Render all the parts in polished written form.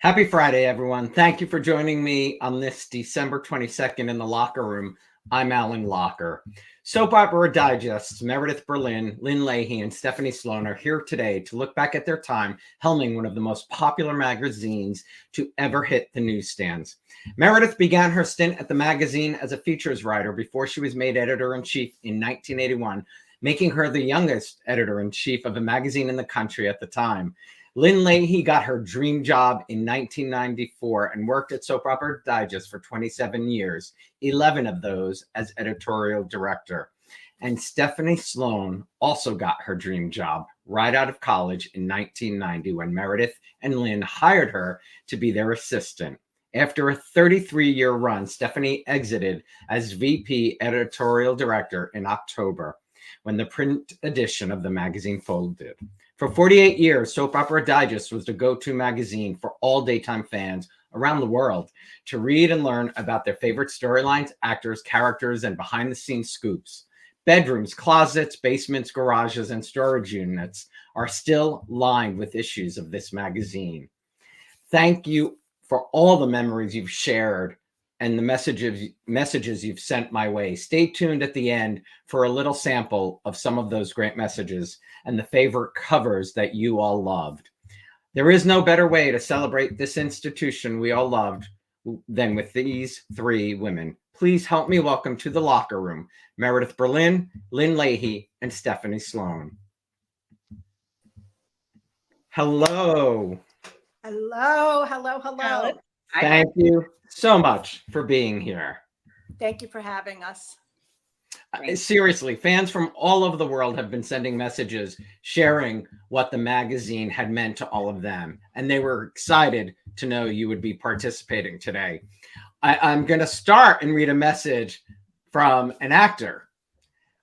Happy Friday, everyone. Thank you for joining me on this December 22nd in the Locher Room. I'm Alan Locher. Soap Opera Digests Meredith Berlin, Lynn Leahey, and Stephanie Sloane are here today to look back at their time helming one of the most popular magazines to ever hit the newsstands. Meredith began her stint at the magazine as a features writer before she was made editor-in-chief in 1981, making her the youngest editor-in-chief of a magazine in the country at the time. Lynn Leahey got her dream job in 1994 and worked at Soap Opera Digest for 27 years, 11 of those as editorial director. And Stephanie Sloane also got her dream job right out of college in 1990 when Meredith and Lynn hired her to be their assistant. After a 33-year run, Stephanie exited as VP editorial director in October when the print edition of the magazine folded. For 48 years, Soap Opera Digest was the go-to magazine for all daytime fans around the world to read and learn about their favorite storylines, actors, characters, and behind-the-scenes scoops. Bedrooms, closets, basements, garages, and storage units are still lined with issues of this magazine. Thank you for all the memories you've shared and the messages you've sent my way. Stay tuned at the end for a little sample of some of those great messages and the favorite covers that you all loved. There is no better way to celebrate this institution we all loved than with these three women. Please help me welcome to the Locher Room, Meredith Berlin, Lynn Leahey, and Stephanie Sloane. Hello. Hello, hello, hello. Thank you so much for being here. Thank you for having us. Seriously, fans from all over the world have been sending messages sharing what the magazine had meant to all of them. And they were excited to know you would be participating today. I'm going to start and read a message from an actor.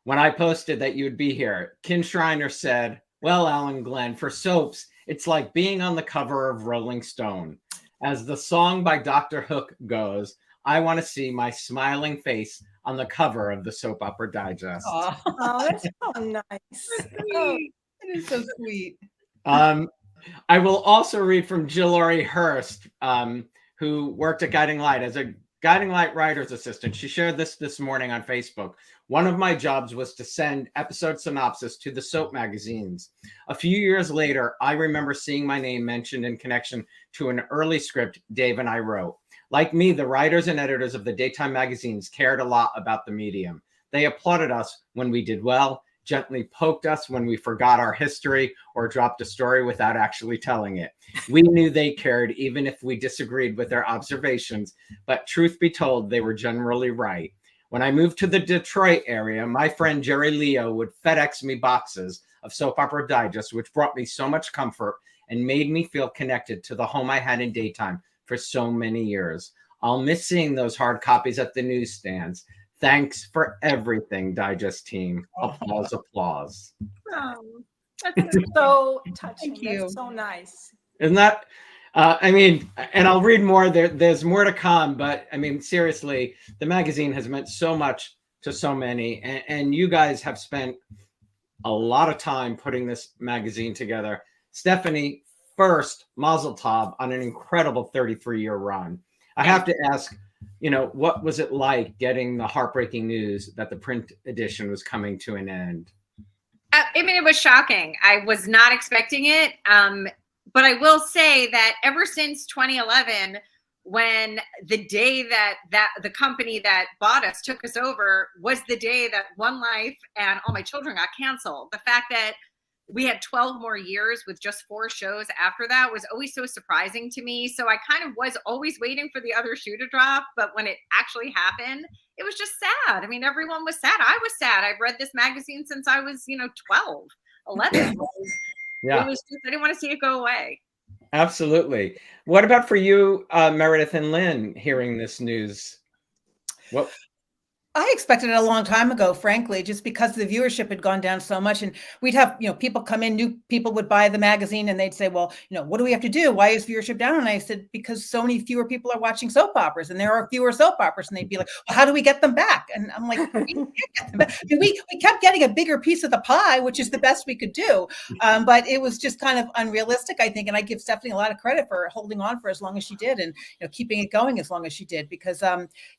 When I posted that you would be here, Kin Shriner said, "Well, Alan Glenn, for soaps, it's like being on the cover of Rolling Stone. As the song by Dr. Hook goes, I want to see my smiling face on the cover of the Soap Opera Digest." Oh, that's so nice. It is so sweet. I will also read from Jill Laurie Hurst, who worked at Guiding Light as a Guiding Light writer's assistant. She shared this morning on Facebook. "One of my jobs was to send episode synopsis to the soap magazines. A few years later, I remember seeing my name mentioned in connection to an early script Dave and I wrote. Like me, the writers and editors of the daytime magazines cared a lot about the medium. They applauded us when we did well, gently poked us when we forgot our history or dropped a story without actually telling it. We knew they cared even if we disagreed with their observations, but truth be told, they were generally right. When I moved to the Detroit area, my friend Jerry Leo would FedEx me boxes of Soap Opera Digest, which brought me so much comfort and made me feel connected to the home I had in daytime for so many years. I'll miss seeing those hard copies at the newsstands. Thanks for everything, Digest team." Applause, applause. Oh, that's so touching. Thank you. That's so nice. Isn't that? And I'll read more. There's more to come, but I mean, seriously, the magazine has meant so much to so many, and you guys have spent a lot of time putting this magazine together. Stephanie, first, Mazel Tov on an incredible 33-year run. I have to ask, what was it like getting the heartbreaking news that the print edition was coming to an end? I mean, it was shocking. I was not expecting it. But I will say that ever since 2011, when the day that the company that bought us took us over was the day that One Life and All My Children got canceled. The fact that we had 12 more years with just 4 shows after that was always so surprising to me. So I kind of was always waiting for the other shoe to drop. But when it actually happened, it was just sad. I mean, everyone was sad. I was sad. I've read this magazine since I was, 12, 11. Yeah. It was just, I didn't want to see it go away. Absolutely. What about for you, Meredith and Lynn, hearing this news? What? I expected it a long time ago, frankly, just because the viewership had gone down so much. And we'd have, people come in, new people would buy the magazine and they'd say, well, what do we have to do? Why is viewership down? And I said, because so many fewer people are watching soap operas and there are fewer soap operas. And they'd be like, well, how do we get them back? And I'm like, we can't get them back. I mean, we kept getting a bigger piece of the pie, which is the best we could do. But it was just kind of unrealistic, I think. And I give Stephanie a lot of credit for holding on for as long as she did and keeping it going as long as she did, because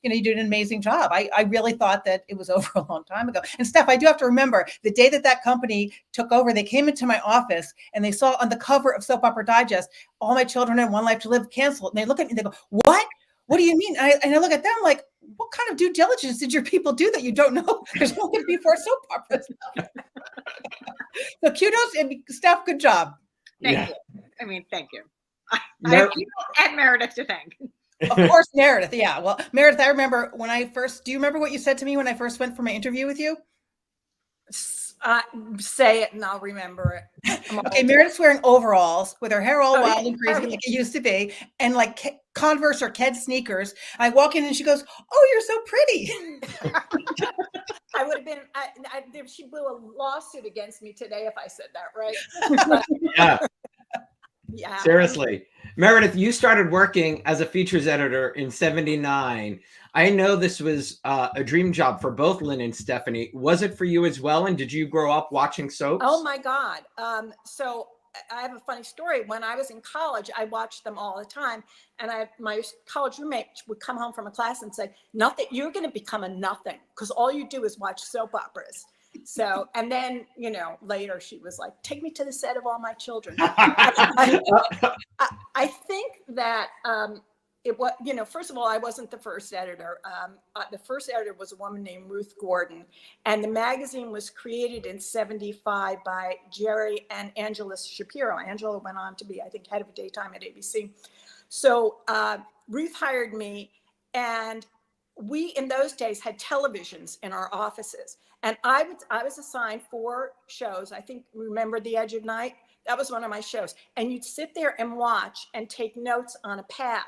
you did an amazing job. I really thought that it was over a long time ago. And Steph, I do have to remember the day that company took over, they came into my office and they saw on the cover of Soap Opera Digest, All My Children and One Life to Live canceled. And they look at me and they go, what? What do you mean? And I look at them like, what kind of due diligence did your people do that you don't know? There's no going to be 4 soap operas. So kudos, and Steph, good job. Thank you. I mean, thank you. I have you and Meredith to thank. Of course, Meredith. Yeah. Well, Meredith, I remember when do you remember what you said to me when I first went for my interview with you? Say it and I'll remember it. Okay, Meredith's wearing overalls with her hair all wild and crazy like it used to be, and like Converse or Ked sneakers. I walk in and she goes, "Oh, you're so pretty." I would have been, she blew a lawsuit against me today if I said that, right? Yeah. Yeah. Seriously. Meredith, you started working as a features editor in '79. I know this was a dream job for both Lynn and Stephanie. Was it for you as well? And did you grow up watching soaps? Oh my God. So I have a funny story. When I was in college, I watched them all the time. And my college roommate would come home from a class and say, nothing, you're going to become a nothing because all you do is watch soap operas. So, and then, later she was like, take me to the set of All My Children. I think that it was, first of all, I wasn't the first editor. The first editor was a woman named Ruth Gordon. And the magazine was created in '75 by Jerry and Angela Shapiro. Angela went on to be, I think, head of daytime at ABC. So Ruth hired me, and we, in those days, had televisions in our offices. And I was assigned 4 shows. I think, remember The Edge of Night? That was one of my shows. And you'd sit there and watch and take notes on a pad.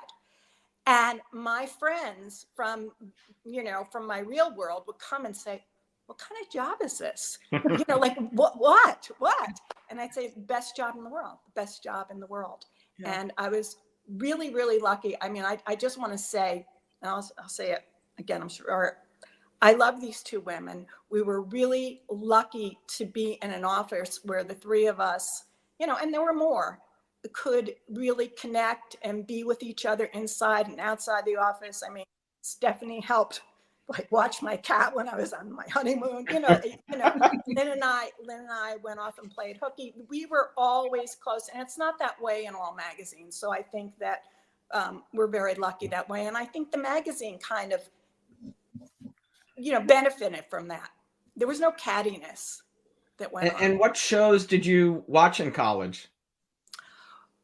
And my friends from my real world would come and say, what kind of job is this? Like, what? And I'd say, best job in the world, best job in the world. Yeah. And I was really, really lucky. I mean, I just want to say, and I'll say it again, I'm sure, I love these 2 women. We were really lucky to be in an office where the 3 of us, and there were more, could really connect and be with each other inside and outside the office. I mean, Stephanie helped watch my cat when I was on my honeymoon. Lynn and I went off and played hooky. We were always close, and it's not that way in all magazines. So I think that we're very lucky that way. And I think the magazine kind of, benefited from that. There was no cattiness that went on. And what shows did you watch in college?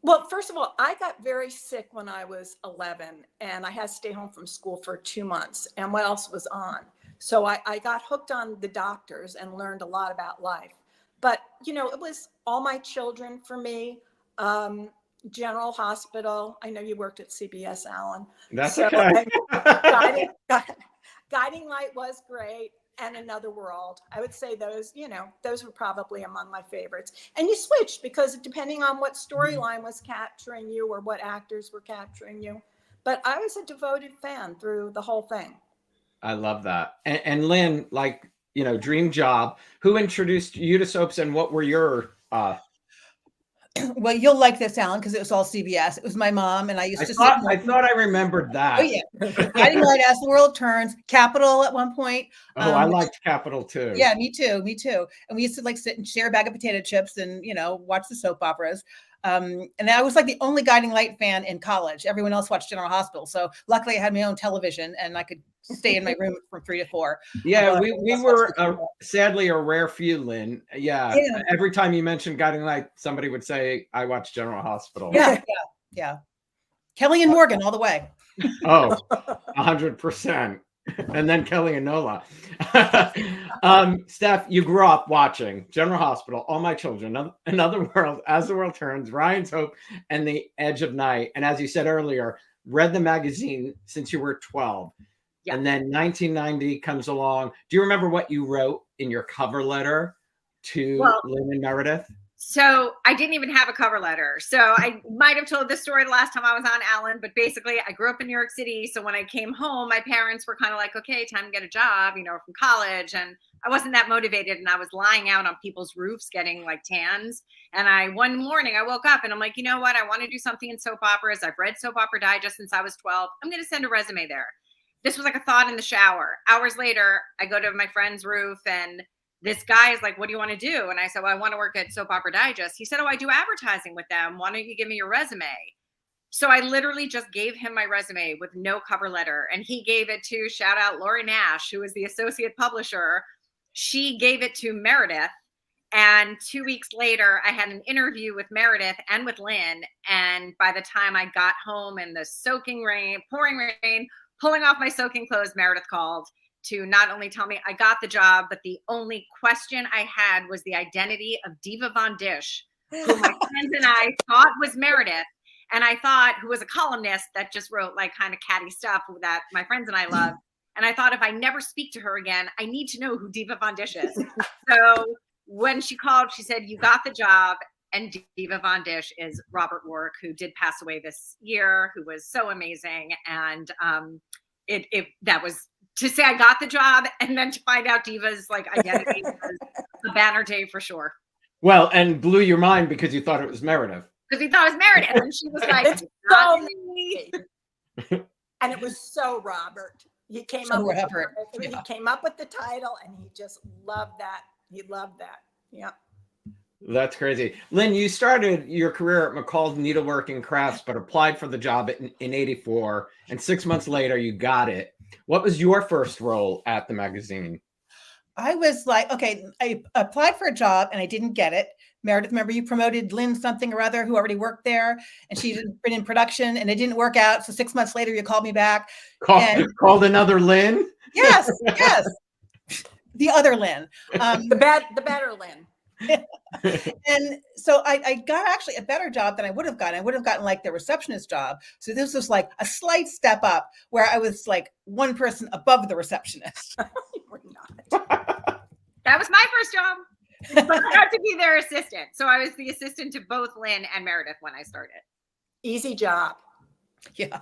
Well, first of all, I got very sick when I was 11, and I had to stay home from school for 2 months. And what else was on? So I got hooked on the doctors and learned a lot about life. But, it was All My Children for me, General Hospital. I know you worked at CBS, Alan. That's okay. Guiding Light was great. And Another World. I would say those were probably among my favorites. And you switched because depending on what storyline was capturing you or what actors were capturing you. But I was a devoted fan through the whole thing. I love that. And Lynn, dream job. Who introduced you to soaps, and what were your Well, you'll like this, Alan, because it was all CBS. It was my mom, and I used to I thought I remembered that. Oh, yeah. Guiding Light, As the World Turns, Capital at one point. I liked Capital too. Yeah, me too. And we used to sit and share a bag of potato chips and, watch the soap operas. And I was like the only Guiding Light fan in college. Everyone else watched General Hospital. So luckily I had my own television and I could stay in my room from 3 to 4. Yeah, we were sadly a rare few, Lynn. Yeah. Every time you mentioned Guiding Light, somebody would say, I watched General Hospital. Yeah. Kelly and Morgan all the way. Oh, 100%. And then Kelly and Nola. Steph, you grew up watching General Hospital, All My Children, Another World, As the World Turns, Ryan's Hope, and The Edge of Night. And as you said earlier, read the magazine since you were 12. Yeah. And then 1990 comes along. Do you remember what you wrote in your cover letter to Lynn and Meredith? So I didn't even have a cover letter. So I might have told this story the last time I was on Alan, but basically I grew up in New York City. So when I came home, my parents were kind of like, okay, time to get a job, from college. And I wasn't that motivated. And I was lying out on people's roofs getting like tans. And one morning I woke up and I'm like, you know what? I want to do something in soap operas. I've read Soap Opera Digest since I was 12. I'm going to send a resume there. This was like a thought in the shower. Hours later, I go to my friend's roof and this guy is like, what do you want to do? And I said, well, I want to work at Soap Opera Digest. He said, oh, I do advertising with them. Why don't you give me your resume? So I literally just gave him my resume with no cover letter. And he gave it to, shout out, Lori Nash, who is the associate publisher. She gave it to Meredith. And 2 weeks later, I had an interview with Meredith and with Lynn. And by the time I got home in the soaking rain, pouring rain, pulling off my soaking clothes, Meredith called to not only tell me I got the job, but the only question I had was the identity of Diva Von Dish, who my friends and I thought was Meredith. And I thought, who was a columnist that just wrote like kind of catty stuff that my friends and I love. And I thought, if I never speak to her again, I need to know who Diva Von Dish is. So when she called, she said, you got the job. And Diva Von Dish is Robert Warwick, who did pass away this year, who was so amazing. And that was, to say I got the job and then to find out Diva's like identity was a banner day for sure. Well, and blew your mind because you thought it was Meredith. Because we thought it was Meredith, and she was like, It's so me. And it was so Robert. He came up with the title, and he just loved that. He loved that. Yeah. That's crazy. Lynn, you started your career at McCall's Needlework and Crafts, but applied for the job in 84, and 6 months later you got it. What was your first role at the magazine? I was like, okay, I applied for a job and I didn't get it. Meredith, remember you promoted Lynn something or other who already worked there, and she'd been in production and it didn't work out. So 6 months later, you called me back. Called another Lynn? Yes, yes. The other Lynn. The better Lynn. And so I got actually a better job than I would have gotten. I would have gotten like the receptionist job. So this was like a slight step up where I was like one person above the receptionist. You were not. That was my first job. But I got to be their assistant. So I was the assistant to both Lynn and Meredith when I started. Easy job. Yeah.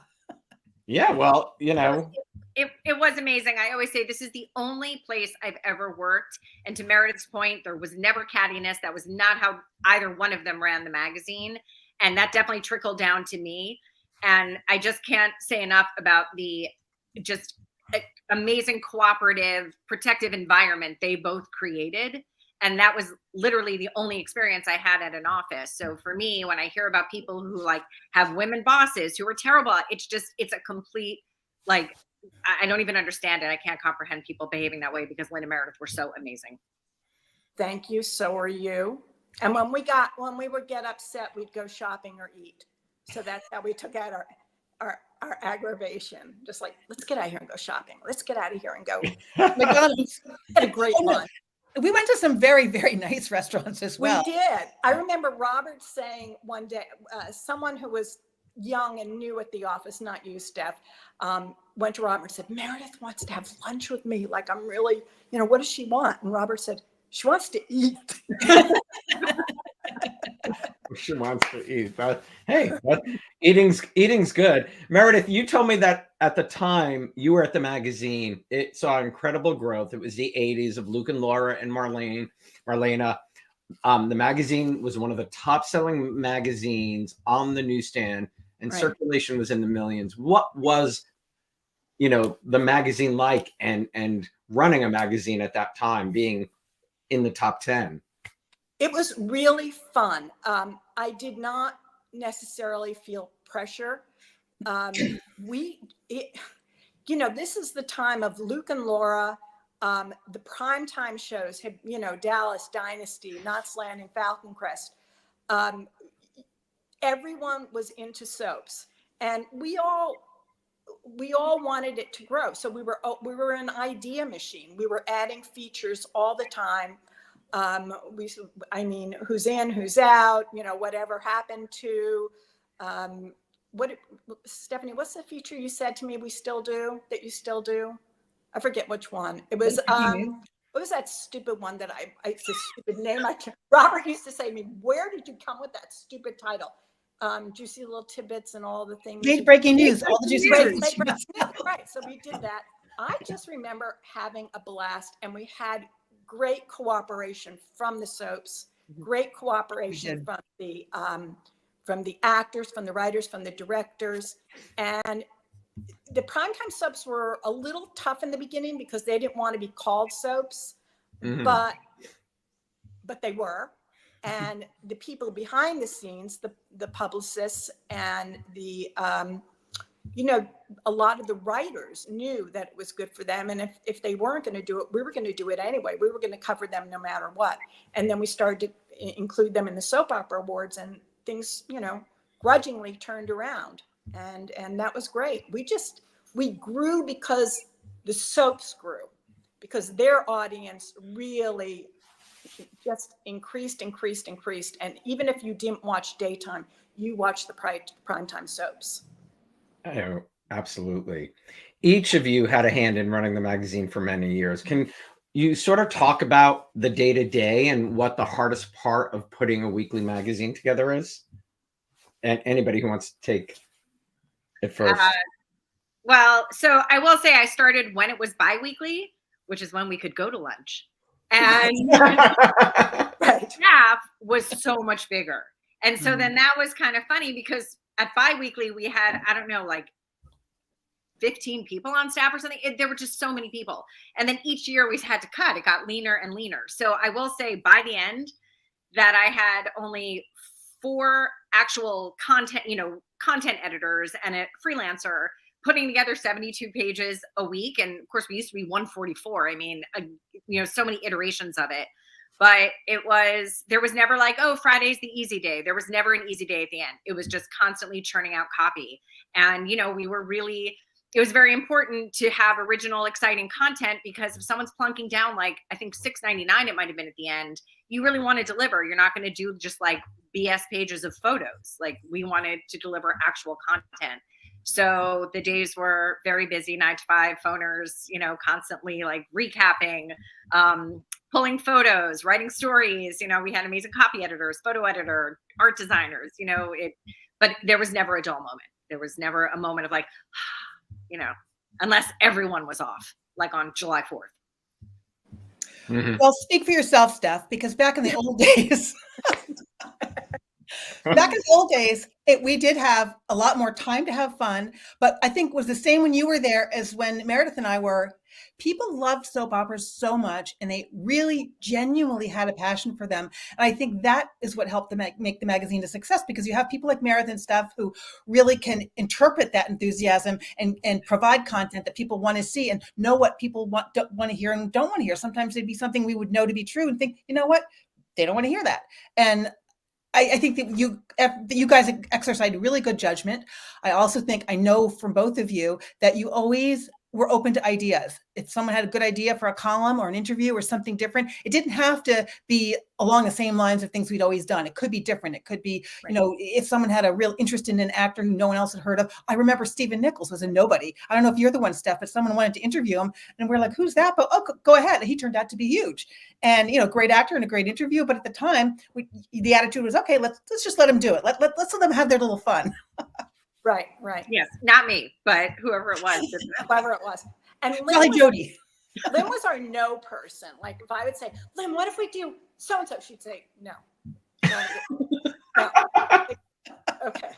Yeah, well, It was amazing. I always say this is the only place I've ever worked. And to Meredith's point, there was never cattiness. That was not how either one of them ran the magazine. And that definitely trickled down to me. And I just can't say enough about the just amazing cooperative, protective environment they both created. And that was literally the only experience I had at an office. So for me, when I hear about people who like have women bosses who are terrible, it's a complete, like, I don't even understand it. I can't comprehend people behaving that way because Lynn and Meredith were so amazing. Thank you. So are you. And when we would get upset, we'd go shopping or eat. So that's how we took out our aggravation. Just like, let's get out of here and go shopping. Let's get out of here and go. McDonald's Had a great lunch. We went to some very, very nice restaurants as well. We did. I remember Robert saying one day, someone who was young and new at the office, not you, Steph, went to Robert and said, Meredith wants to have lunch with me. Like, I'm really, what does she want? And Robert said, she wants to eat. She wants to eat. But hey, eating's good. Meredith, you told me that at the time you were at the magazine, it saw incredible growth. It was the 80s of Luke and Laura and Marlena. The magazine was one of the top-selling magazines on the newsstand, and circulation was in the millions. What was, the magazine like, and running a magazine at that time, being in the top 10? It was really fun. I did not necessarily feel pressure. This is the time of Luke and Laura. The primetime shows had, Dallas, Dynasty, Knots Landing, Falcon Crest. Everyone was into soaps, and we all wanted it to grow. So we were an idea machine. We were adding features all the time. Who's in, who's out, whatever happened to, Stephanie, what's the feature you said to me we still do, that you still do? I forget which one. It was, what was that stupid one that it's a stupid name. Robert used to say to me, where did you come with that stupid title? Juicy little tidbits and all the things. Late breaking news, all the juicy tidbits. Right, so we did that. I just remember having a blast, and we had great cooperation from the soaps, great cooperation from the actors, from the writers, from the directors. And the primetime soaps were a little tough in the beginning because they didn't want to be called soaps, but they were. And the people behind the scenes, the publicists and the, a lot of the writers knew that it was good for them. And if they weren't going to do it, we were going to do it anyway. We were going to cover them no matter what. And then we started to include them in the soap opera awards, and things, grudgingly turned around. And that was great. We grew because the soaps grew, because their audience really just increased. And even if you didn't watch daytime, you watched the primetime soaps. Oh, absolutely. Each of you had a hand in running the magazine for many years. Can you sort of talk about the day-to-day and what the hardest part of putting a weekly magazine together is? And anybody who wants to take it first. Well, so I will say I started when it was bi-weekly, which is when we could go to lunch. And staff was so much bigger. And so then that was kind of funny, because at bi-weekly we had, I don't know, like 15 people on staff or something. There were just so many people. And then each year we had to cut. It got leaner and leaner. So I will say by the end that I had only 4 actual content editors and a freelancer putting together 72 pages a week. And of course we used to be 144. I mean, so many iterations of it. But there was never like, oh, Friday's the easy day. There was never an easy day at the end. It was just constantly churning out copy. And, it was very important to have original, exciting content, because if someone's plunking down, like, I think $6.99 it might have been at the end, you really want to deliver. You're not going to do just like BS pages of photos. Like, we wanted to deliver actual content. So the days were very busy, 9 to 5 phoners, constantly like recapping, pulling photos, writing stories. We had amazing copy editors, photo editor, art designers, but there was never a dull moment. There was never a moment of like, unless everyone was off, like on July 4th. Mm-hmm. Well, speak for yourself, Steph, because back in the old days, we did have a lot more time to have fun. But I think it was the same when you were there as when Meredith and I were. People loved soap operas so much, and they really genuinely had a passion for them. And I think that is what helped them make the magazine a success, because you have people like Meredith and Steph who really can interpret that enthusiasm and provide content that people want to see and know what people don't want to hear and don't want to hear. Sometimes it'd be something we would know to be true and think, you know what, they don't want to hear that. And I think that you guys exercised really good judgment. I also think, I know from both of you, that you always were open to ideas. If someone had a good idea for a column or an interview or something different, it didn't have to be along the same lines of things we'd always done. It could be different. It could be, if someone had a real interest in an actor who no one else had heard of. I remember Stephen Nichols was a nobody. I don't know if you're the one, Steph, but someone wanted to interview him, and we're like, who's that? But go ahead. And he turned out to be huge. And, great actor and a great interview. But at the time, the attitude was, okay, let's just let him do it. Let's let them have their little fun. Right. Yes, not me, but whoever it was. And Jody. Lynn was our no person. Like, if I would say, Lynn, what if we do so-and-so? She'd say, no. No. Okay.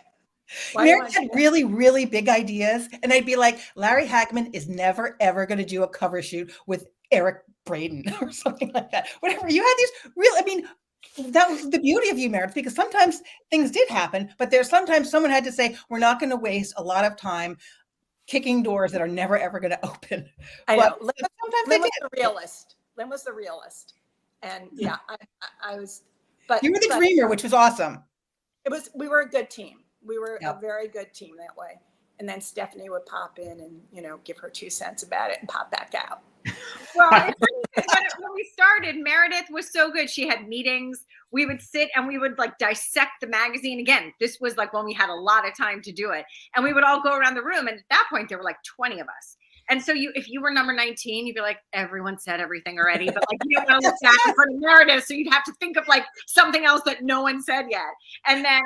Mary had really, really big ideas. And I'd be like, Larry Hagman is never, ever going to do a cover shoot with Eric Braeden or something like that. Whatever. You had these that was the beauty of you, Meredith, because sometimes things did happen, but sometimes someone had to say, we're not going to waste a lot of time kicking doors that are never, ever going to open. I know. Lynn was the realist. Lynn was the realist. And yeah, I was, but you were the dreamer, which was awesome. We were a good team. We were a very good team that way. And then Stephanie would pop in and, give her 2 cents about it and pop back out. Well, when we started, Meredith was so good. She had meetings we would sit and we would like dissect the magazine. Again, this was like when we had a lot of time to do it. And we would all go around the room. And at that point, there were like 20 of us. And so if you were number 19, you'd be like, everyone said everything already, but like, you don't want to look back in front of Meredith. So you'd have to think of like something else that no one said yet. And then,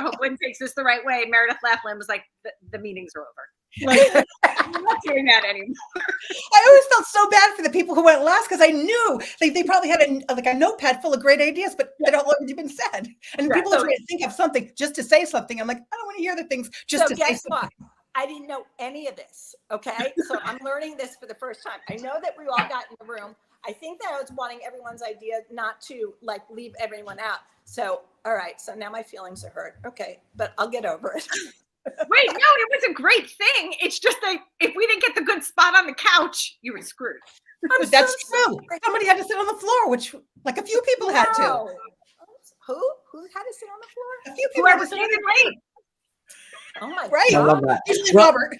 hope Lynn takes this the right way. Meredith laughed. Lynn was like, the meetings are over. Like, I'm not doing that anymore. I always felt so bad for the people who went last because I knew they probably had a notepad full of great ideas, but they don't already been said. And people are trying to think of something just to say something. I'm like, I don't want to hear the things just to say something. What? I didn't know any of this. Okay. So I'm learning this for the first time. I know that we all got in the room. I think that I was wanting everyone's idea not to like leave everyone out. So, all right. So now my feelings are hurt. Okay. But I'll get over it. Wait, no, it was a great thing. It's just that if we didn't get the good spot on the couch, you were screwed. That's true. Somebody had to sit on the floor, which like a few people had to. Who had to sit on the floor? A few people had to sit on the floor. Oh my right. I love that. Well, Robert.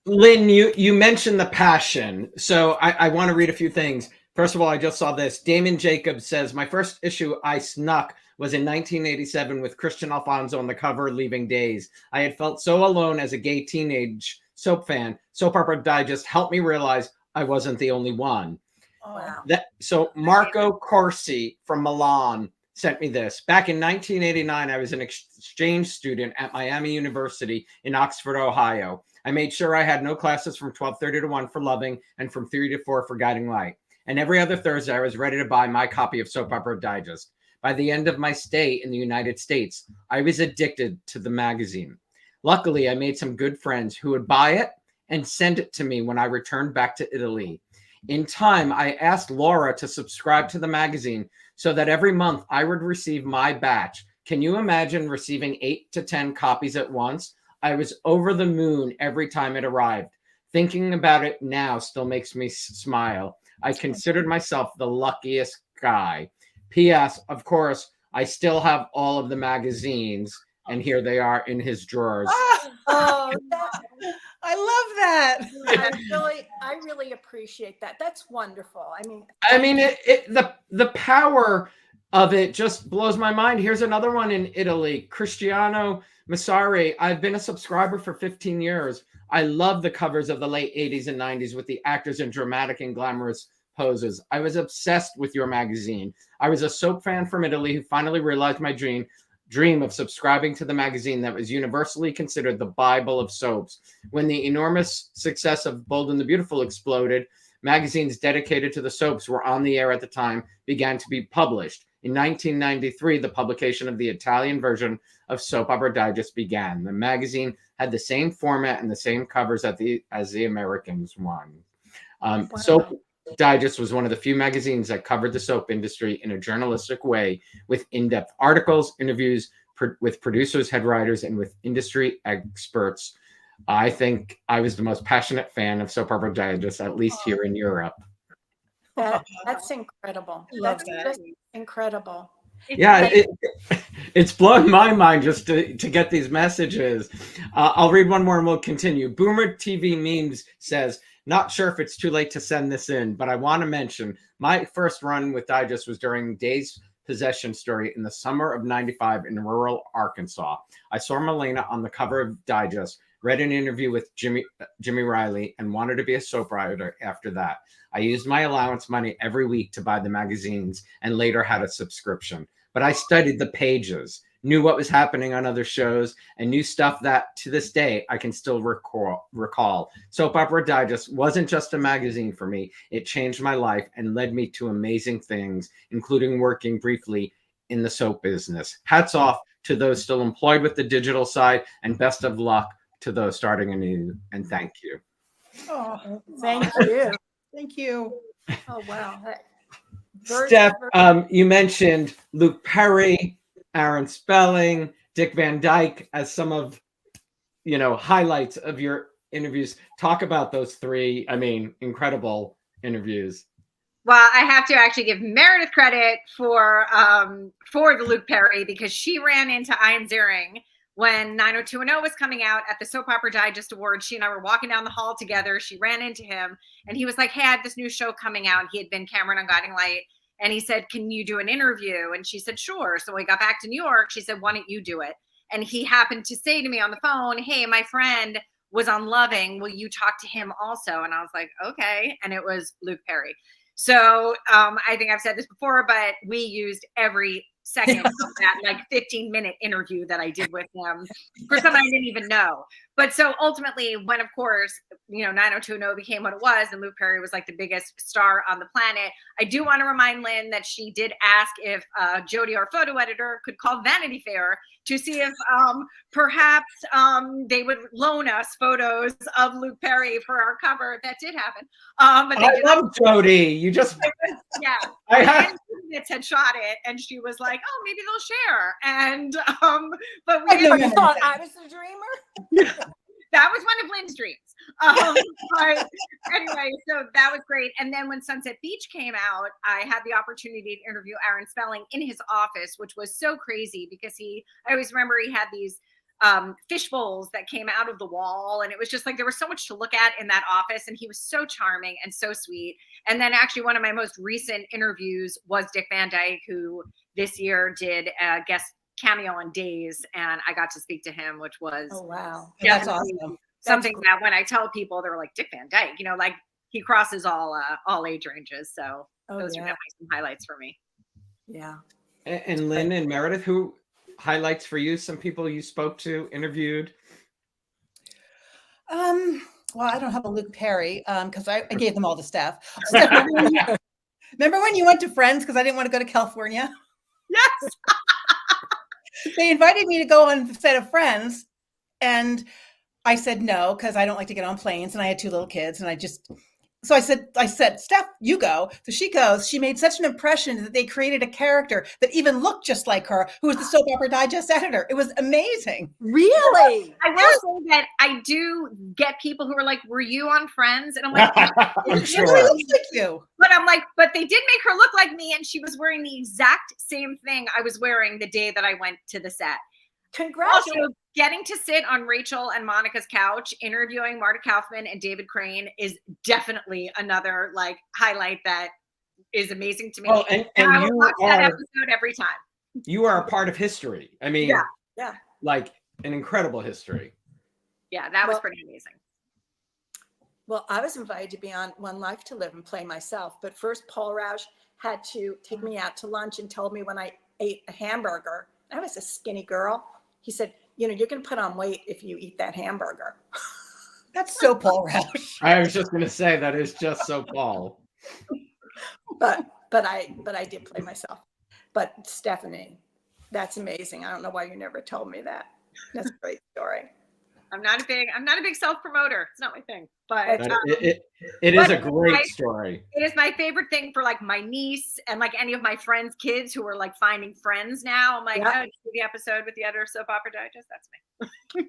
Lynn, you mentioned the passion. So I want to read a few things. First of all, I just saw this. Damon Jacobs says, my first issue I snuck was in 1987 with Christian Alfonso on the cover, Leaving Days. I had felt so alone as a gay teenage soap fan. Soap Opera Digest helped me realize I wasn't the only one. Oh, wow. So Marco Corsi from Milan sent me this. Back in 1989, I was an exchange student at Miami University in Oxford, Ohio. I made sure I had no classes from 12:30 to 1 for Loving and from 3 to 4 for Guiding Light. And every other Thursday, I was ready to buy my copy of Soap Opera Digest. By the end of my stay in the United States, I was addicted to the magazine. Luckily, I made some good friends who would buy it and send it to me when I returned back to Italy. In time, I asked Laura to subscribe to the magazine so that every month I would receive my batch. Can you imagine receiving 8 to 10 copies at once? I was over the moon every time it arrived. Thinking about it now still makes me smile. I considered myself the luckiest guy. P.S. Of course, I still have all of the magazines, and here they are in his drawers. Oh, I love that. I really appreciate that. That's wonderful. I mean, the power of it just blows my mind. Here's another one in Italy, Cristiano Massari. I've been a subscriber for 15 years. I love the covers of the late 80s and 90s with the actors in dramatic and glamorous poses. I was obsessed with your magazine. I was a soap fan from Italy who finally realized my dream of subscribing to the magazine that was universally considered the Bible of soaps. When the enormous success of Bold and the Beautiful exploded, magazines dedicated to the soaps were on the air at the time, began to be published. In 1993, the publication of the Italian version of Soap Opera Digest began. The magazine had the same format and the same covers as the Americans one. Wow. Soap Digest was one of the few magazines that covered the soap industry in a journalistic way with in-depth articles, interviews with producers, head writers, and with industry experts. I think I was the most passionate fan of Soap Opera Digest, at least here in Europe. That's incredible. That's just incredible. Yeah, it's blowing my mind just to get these messages. I'll read one more and we'll continue. Boomer TV Memes says, not sure if it's too late to send this in, but I want to mention my first run with Digest was during Day's Possession story in the summer of '95 in rural Arkansas. I saw Milena on the cover of Digest, read an interview with Jimmy Riley, and wanted to be a soap writer after that. I used my allowance money every week to buy the magazines and later had a subscription. But I studied the pages, knew what was happening on other shows, and knew stuff that to this day I can still recall. Soap Opera Digest wasn't just a magazine for me. It changed my life and led me to amazing things, including working briefly in the soap business. Hats off to those still employed with the digital side, and best of luck to those starting anew. And thank you. Oh, Thank you. thank you. Oh, wow. Steph, you mentioned Luke Perry, Aaron Spelling, Dick Van Dyke as some of, highlights of your interviews. Talk about those three. I mean, incredible interviews. Well, I have to actually give Meredith credit for the Luke Perry, because she ran into Ian Ziering when 90210 was coming out at the Soap Opera Digest Awards. She and I were walking down the hall together. She ran into him and he was like, hey, I have this new show coming out. He had been Cameron on Guiding Light. And he said, can you do an interview? And she said, sure. So we got back to New York. She said, why don't you do it? And he happened to say to me on the phone, hey, my friend was on Loving. Will you talk to him also? And I was like, okay. And it was Luke Perry. So I think I've said this before, but we used every second of that like 15-minute interview that I did with him for someone I didn't even know. But so ultimately, when of course, 90210 became what it was, and Luke Perry was like the biggest star on the planet, I do want to remind Lynn that she did ask if Jody, our photo editor, could call Vanity Fair to see if perhaps they would loan us photos of Luke Perry for our cover. That did happen. But they I love Jody. You just yeah. Had shot it, and she was like, "Oh, maybe they'll share." And but we You thought I was the dreamer? That was one of Lynn's dreams. But anyway, so that was great. And then when Sunset Beach came out, I had the opportunity to interview Aaron Spelling in his office, which was so crazy because I always remember he had these fish bowls that came out of the wall. And it was just like, there was so much to look at in that office. And he was so charming and so sweet. And then actually one of my most recent interviews was Dick Van Dyke, who this year did a guest cameo on Days. And I got to speak to him, which was That's awesome. Something that when I tell people, they're like, Dick Van Dyke, like he crosses all age ranges. So those are definitely some highlights for me. Yeah. And Lynn and Meredith, who highlights for you? Some people you spoke to, interviewed? Well, I don't have a Luke Perry because I gave them all the stuff. Remember when you went to Friends because I didn't want to go to California? Yes. They invited me to go on the set of Friends, and I said no because I don't like to get on planes, and I had 2 little kids, and so I said, Steph, you go. So she goes. She made such an impression that they created a character that even looked just like her, who was the Soap Opera Digest editor. It was amazing. Really? I will say that I do get people who are like, were you on Friends? And I'm like, She really looks like you. But I'm like, but they did make her look like me, and she was wearing the exact same thing I was wearing the day that I went to the set. Congratulations. Also, getting to sit on Rachel and Monica's couch, interviewing Marta Kaufman and David Crane is definitely another like highlight that is amazing to me. Oh, and I will watch that episode every time. You are a part of history. I mean, yeah, like an incredible history. Yeah, that was pretty amazing. Well, I was invited to be on One Life to Live and play myself, but first Paul Roush had to take me out to lunch and told me when I ate a hamburger, I was a skinny girl. He said, you're going to put on weight if you eat that hamburger. That's so Paul Roush. I was just going to say that is just so Paul. But I did play myself. But Stephanie, that's amazing. I don't know why you never told me that. That's a great story. I'm not a big self-promoter. It's not my thing. But it is a great story. It is my favorite thing for like my niece and like any of my friends' kids who are like finding friends now. I'm like, oh, the episode with the editor of Soap Opera Digest. That's me.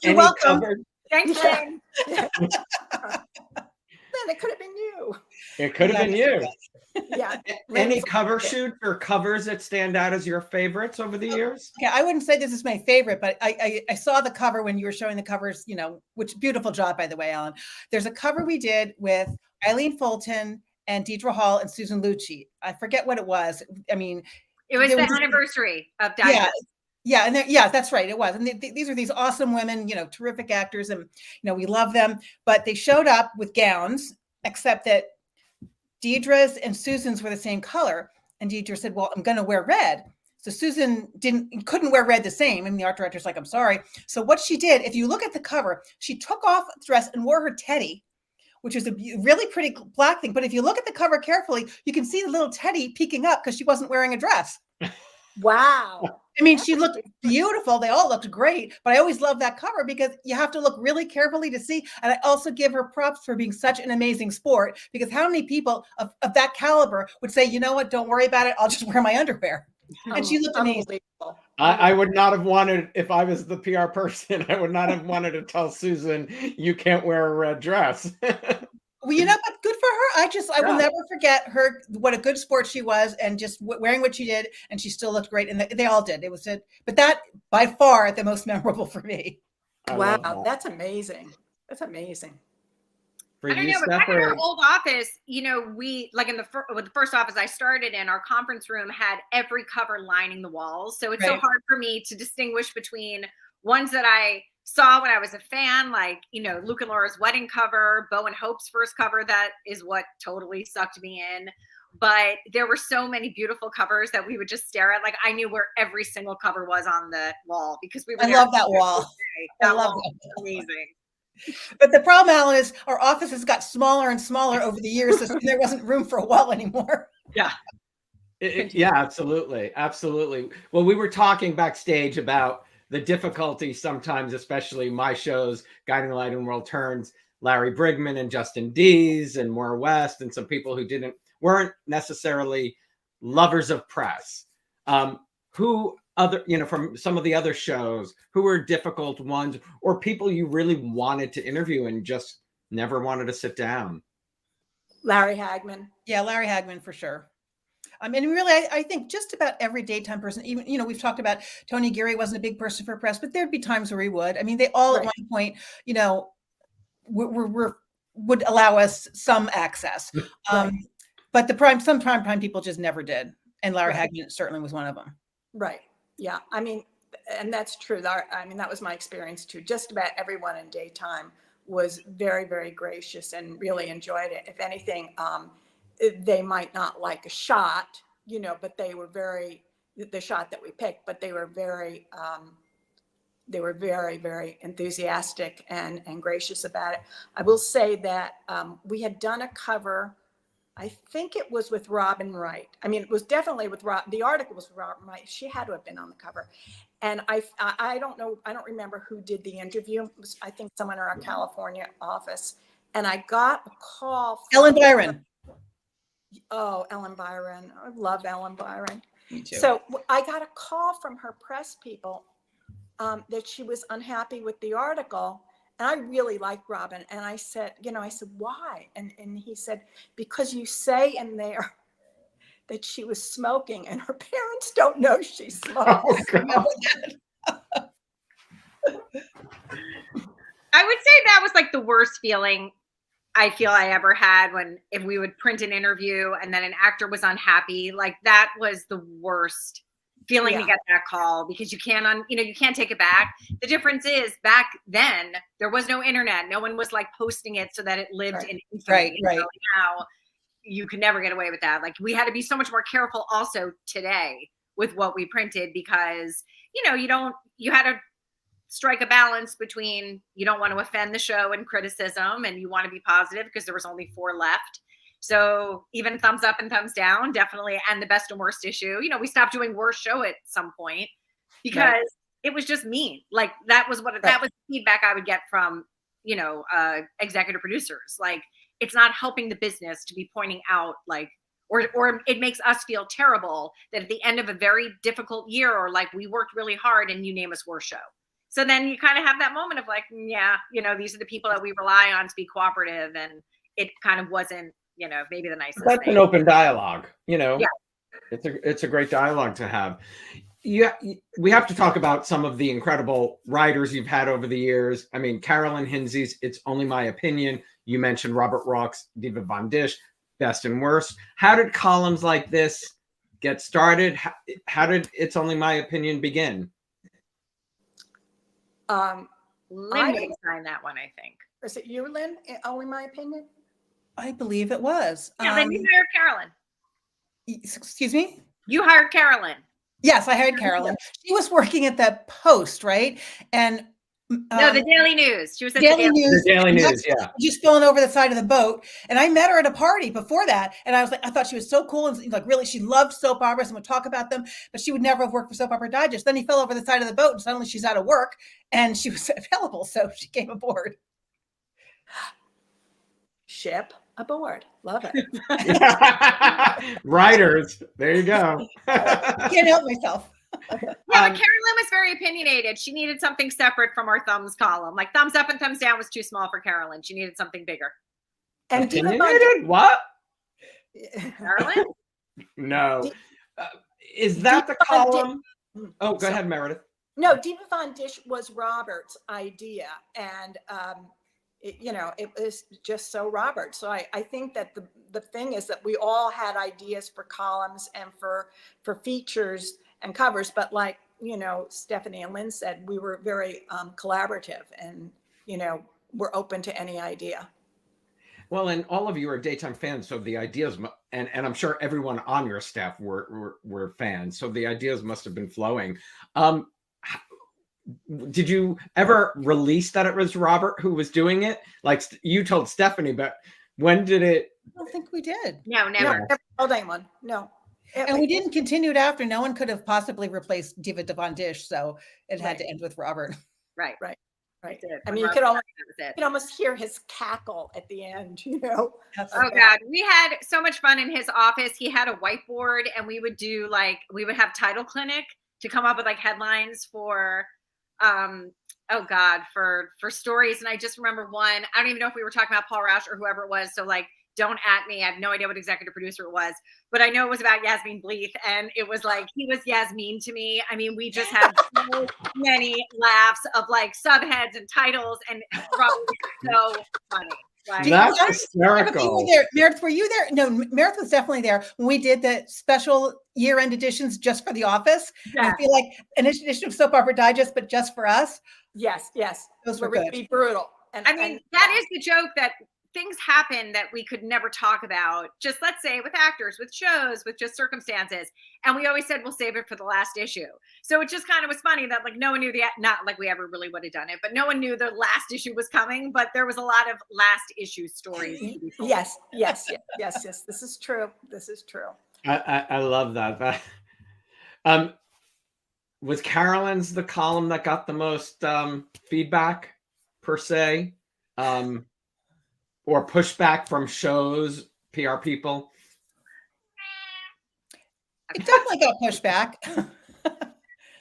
You're welcome. Thanks, Lynn. Then it could have been you. It could have been you. Yeah. Any cover shoots or covers that stand out as your favorites over the years? Okay, I wouldn't say this is my favorite, but I saw the cover when you were showing the covers, which beautiful job, by the way, Alan. There's a cover we did with Eileen Fulton and Deidre Hall and Susan Lucci. I forget what it was. I mean, it was the anniversary of Digest. Yeah, and that's right. It was. And these are these awesome women, terrific actors, and we love them. But they showed up with gowns, except that Deidre's and Susan's were the same color. And Deidre said, well, I'm going to wear red. So Susan couldn't wear red the same. And the art director's like, I'm sorry. So what she did, if you look at the cover, she took off the dress and wore her teddy, which is a really pretty black thing. But if you look at the cover carefully, you can see the little teddy peeking up because she wasn't wearing a dress. Wow. I mean, she looked beautiful. They all looked great, but I always love that cover because you have to look really carefully to see. And I also give her props for being such an amazing sport, because how many people of that caliber would say, you know what, don't worry about it. I'll just wear my underwear. And she looked amazing. I would not have wanted, if I was the PR person, I would not have wanted to tell Susan, you can't wear a red dress. Well, but good for her. I will never forget her, what a good sport she was, and just wearing what she did, and she still looked great. And they all did. But that by far the most memorable for me. Wow, that's amazing. That's amazing. for I don't you, know, but Steph? back in our Or- old office, we like with the first office I started in, our conference room had every cover lining the walls. So it's so Right. hard for me to distinguish between ones that I saw when I was a fan, like, Luke and Laura's wedding cover, Bo and Hope's first cover. That is what totally sucked me in. But there were so many beautiful covers that we would just stare at. Like, I knew where every single cover was on the wall because we were I there love that wall. That I love wall that was amazing. But the problem, Alan, is our offices got smaller and smaller over the years, so there wasn't room for a wall anymore. Yeah. Yeah, absolutely. Absolutely. Well, we were talking backstage about the difficulty sometimes, especially my shows, Guiding Light and World Turns, Larry Brigman and Justin Dees and Maura West, and some people who weren't necessarily lovers of press. Who other, from some of the other shows, who were difficult ones, or people you really wanted to interview and just never wanted to sit down? Larry Hagman. Yeah, Larry Hagman for sure. I mean, really, I think just about every daytime person, even, we've talked about Tony Geary wasn't a big person for press, but there'd be times where he would. I mean, they all at Right. one point, would allow us some access. Right. But some primetime people just never did. And Larry Right. Hagman certainly was one of them. Right. Yeah. I mean, and that's true. That was my experience too. Just about everyone in daytime was very, very gracious and really enjoyed it. If anything, they might not like a shot, but they were the shot that we picked, but they were very, very enthusiastic and gracious about it. I will say that we had done a cover. I think it was with Robin Wright. I mean, it was definitely with the article was with Robin Wright. She had to have been on the cover. And I don't know, I don't remember who did the interview. It was, I think, someone in our California office. And I got a call from Ellen Byron. Ellen Byron. I love Ellen Byron. Me too. So I got a call from her press people that she was unhappy with the article. And I really liked Robin. And I said, why? And he said, because you say in there that she was smoking and her parents don't know she smokes. Oh, God. I would say that was like the worst feeling I feel I ever had if we would print an interview and then an actor was unhappy. Like, that was the worst feeling to get that call, because you can't you can't take it back. The difference is, back then there was no internet. No one was like posting it so that it lived in infamy. Right. Now you could never get away with that. Like, we had to be so much more careful also today with what we printed, because you had to strike a balance between, you don't want to offend the show and criticism, and you want to be positive because there was only 4 left. So even thumbs up and thumbs down, definitely. And the best and worst issue, we stopped doing worst show at some point because it was just mean. Like, that was that was the feedback I would get from, executive producers. Like, it's not helping the business to be pointing out, like, or it makes us feel terrible that at the end of a very difficult year, or like, we worked really hard and you name us worst show. So then you kind of have that moment of like, yeah, these are the people that we rely on to be cooperative, and it kind of wasn't, maybe the nicest That's thing. an open dialogue, Yeah. It's a great dialogue to have. Yeah, we have to talk about some of the incredible writers you've had over the years. I mean, Carolyn Hinsey's It's Only My Opinion. You mentioned Robert Rock's Diva Von Dish, Best and Worst. How did columns like this get started? How did It's Only My Opinion begin? Lynn would have signed that one, I think. Is it you, Lynn? Only My Opinion? I believe it was. Yeah, then you hired Carolyn. Excuse me? You hired Carolyn. Yes, I hired Carolyn. She was working at that Post, right? And no, the Daily News. She was at Daily News. The Daily News, yeah. Just spilling over the side of the boat. And I met her at a party before that. And I was like, I thought she was so cool. And like, really, she loved soap operas and would talk about them, but she would never have worked for Soap Opera Digest. Then he fell over the side of the boat and suddenly she's out of work and she was available. So she came aboard. Ship aboard. Love it. Writers. There you go. Can't help myself. Yeah, but Carolyn was very opinionated. She needed something separate from our thumbs column. Like, thumbs up and thumbs down was too small for Carolyn. She needed something bigger. And Opinionated? What? Carolyn? No. Is that the column? Oh, go ahead, Meredith. No, Diva Von Dish was Robert's idea. And it was just so Robert. So I think that the thing is that we all had ideas for columns and for features and covers, but like, Stephanie and Lynn said, we were very collaborative, and, we're open to any idea. Well, and all of you are daytime fans, so the ideas, and I'm sure everyone on your staff were fans, so the ideas must have been flowing. Did you ever release that it was Robert who was doing it? Like you told Stephanie, but when did it? I don't think we did. No, never. Never told anyone. No. And we didn't continue it after. No one could have possibly replaced Diva Devon Dish, so it had to end with Robert. Right. Right. I When mean, you Robert could almost hear his cackle at the end, Oh God, we had so much fun in his office. He had a whiteboard, and we would have title clinic to come up with like headlines for, for stories. And I just remember one, I don't even know if we were talking about Paul Rausch or whoever it was. So like, don't at me. I have no idea what executive producer it was, but I know it was about Yasmin Bleeth, and it was like, he was Yasmin to me. I mean, we just had so many laughs of like subheads and titles, and probably so funny. Like, That's hysterical. Meredith, were you there? No, Meredith was definitely there when we did the special year-end editions just for The Office. Yeah. I feel like an edition of Soap Opera Digest, but just for us. Yes. Those were good. Be brutal. And that is the joke, that things happen that we could never talk about, just let's say with actors, with shows, with just circumstances. And we always said, we'll save it for the last issue. So it just kind of was funny that like no one knew not like we ever really would have done it, but no one knew the last issue was coming, but there was a lot of last issue stories. Yes. This is true. I love that. Was Carolyn's the column that got the most feedback per se? Or pushback from shows, PR people? It definitely got pushback.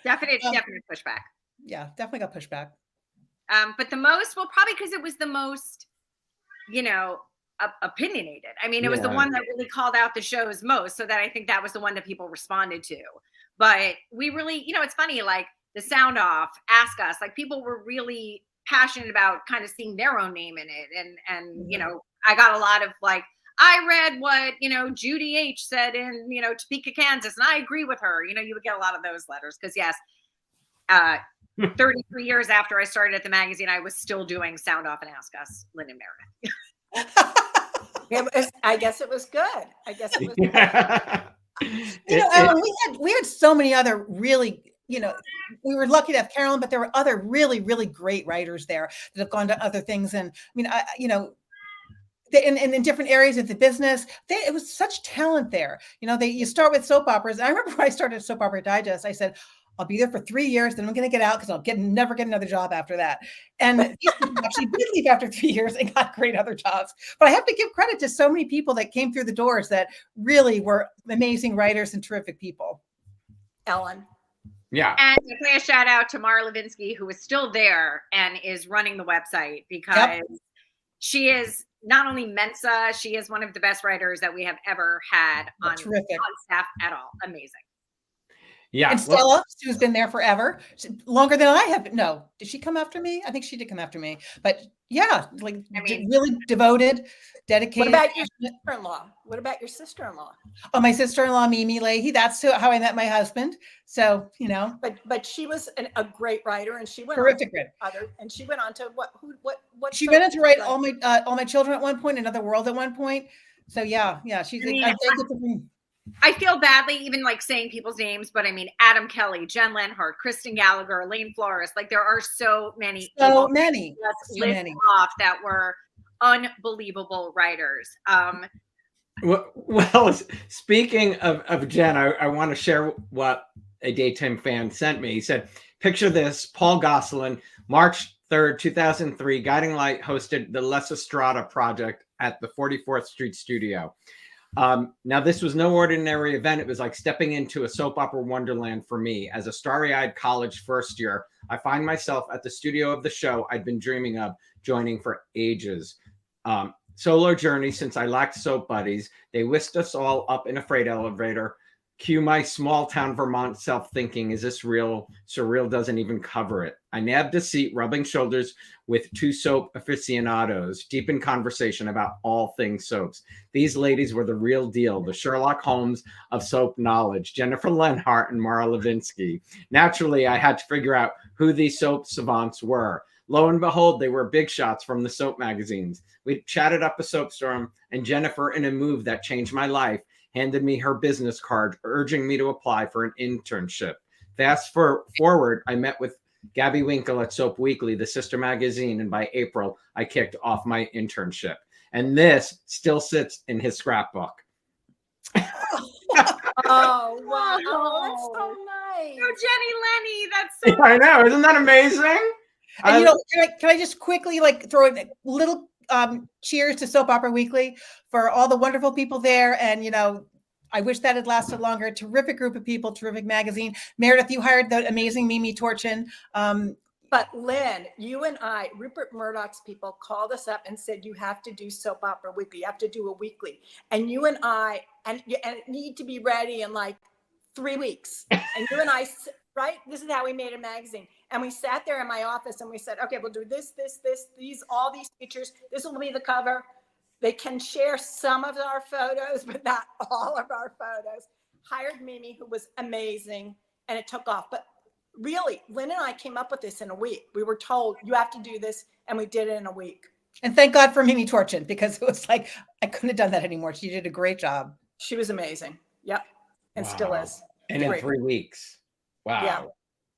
Definite pushback. Yeah, definitely got pushback. But the most, well, probably because it was the most, opinionated. I mean, it was the one that really called out the shows most. So that I think that was the one that people responded to. But we really, it's funny, like the Sound Off, Ask Us, like people were really passionate about kind of seeing their own name in it. And I got a lot of like, I read what, Judy H said in, Topeka, Kansas, and I agree with her. You would get a lot of those letters because 33 years after I started at the magazine, I was still doing Sound Off and Ask Us, Lynn and Meredith. I guess it was good. Ellen, we had so many other really, we were lucky to have Carolyn, but there were other really, really great writers there that have gone to other things. And I mean, in different areas of the business, it was such talent there. You start with soap operas. I remember when I started Soap Opera Digest, I said, I'll be there for 3 years, then I'm going to get out because I'll never get another job after that. And these people actually did leave after 3 years and got great other jobs. But I have to give credit to so many people that came through the doors that really were amazing writers and terrific people. Ellen. Yeah. And definitely a shout out to Mara Levinsky, who is still there and is running the website because she is not only Mensa, she is one of the best writers that we have ever had on staff at all. Amazing. Yeah. And Stella, who's been there forever, longer than I have. No, did she come after me? I think she did come after me. But yeah, really devoted, dedicated. What about your sister-in-law? Oh, my sister-in-law, Mimi Leahey. That's how I met my husband. So, But she was a great writer, and she went terrific. And she went on to what? She went on to write All My Children at one point, Another World at one point. So yeah, she's. I feel badly even like saying people's names, but I mean, Adam Kelly, Jen Lenhart, Kristen Gallagher, Elaine Flores, like there are so many off that were unbelievable writers. Well, speaking of Jen, I want to share what a daytime fan sent me. He said, picture this, Paul Gosselin, March 3rd, 2003, Guiding Light hosted the Les Estrada project at the 44th Street studio. Now, this was no ordinary event. It was like stepping into a soap opera wonderland for me. As a starry-eyed college first year, I find myself at the studio of the show I'd been dreaming of joining for ages. Solo journey since I lacked soap buddies. They whisked us all up in a freight elevator Cue my small town Vermont self thinking, is this real? Surreal doesn't even cover it. I nabbed a seat, rubbing shoulders with two soap aficionados, deep in conversation about all things soaps. These ladies were the real deal, the Sherlock Holmes of soap knowledge, Jennifer Lenhart and Mara Levinsky. Naturally, I had to figure out who these soap savants were. Lo and behold, they were big shots from the soap magazines. We chatted up a soap storm, and Jennifer, in a move that changed my life, handed me her business card, urging me to apply for an internship. Fast forward, I met with Gabby Winkle at Soap Weekly, the sister magazine, and by April, I kicked off my internship. And this still sits in his scrapbook. Oh, wow. Oh, that's so nice. Oh, Jenny Lenny, that's so I know, isn't that amazing? And you know, can I just quickly like throw in a little cheers to Soap Opera Weekly for all the wonderful people there. And, you know, I wish that had lasted longer. Terrific group of people, terrific magazine. Meredith, you hired the amazing Mimi Torchin. But Lynn, you and I, Rupert Murdoch's people called us up and said, you have to do Soap Opera Weekly. You have to do a weekly. And you and I, and it need to be ready in like 3 weeks. And you and I, right? This is how we made a magazine. And we sat there in my office and we said, okay, we'll do this, all these features. This will be the cover. They can share some of our photos, but not all of our photos. Hired Mimi, who was amazing, and it took off. But really, Lynn and I came up with this in a week. We were told, you have to do this, and we did it in a week. And thank God for Mimi Torchin, because it was like, I couldn't have done that anymore. She did a great job. She was amazing. Yep. And still is. And in 3 weeks. Wow. Yeah.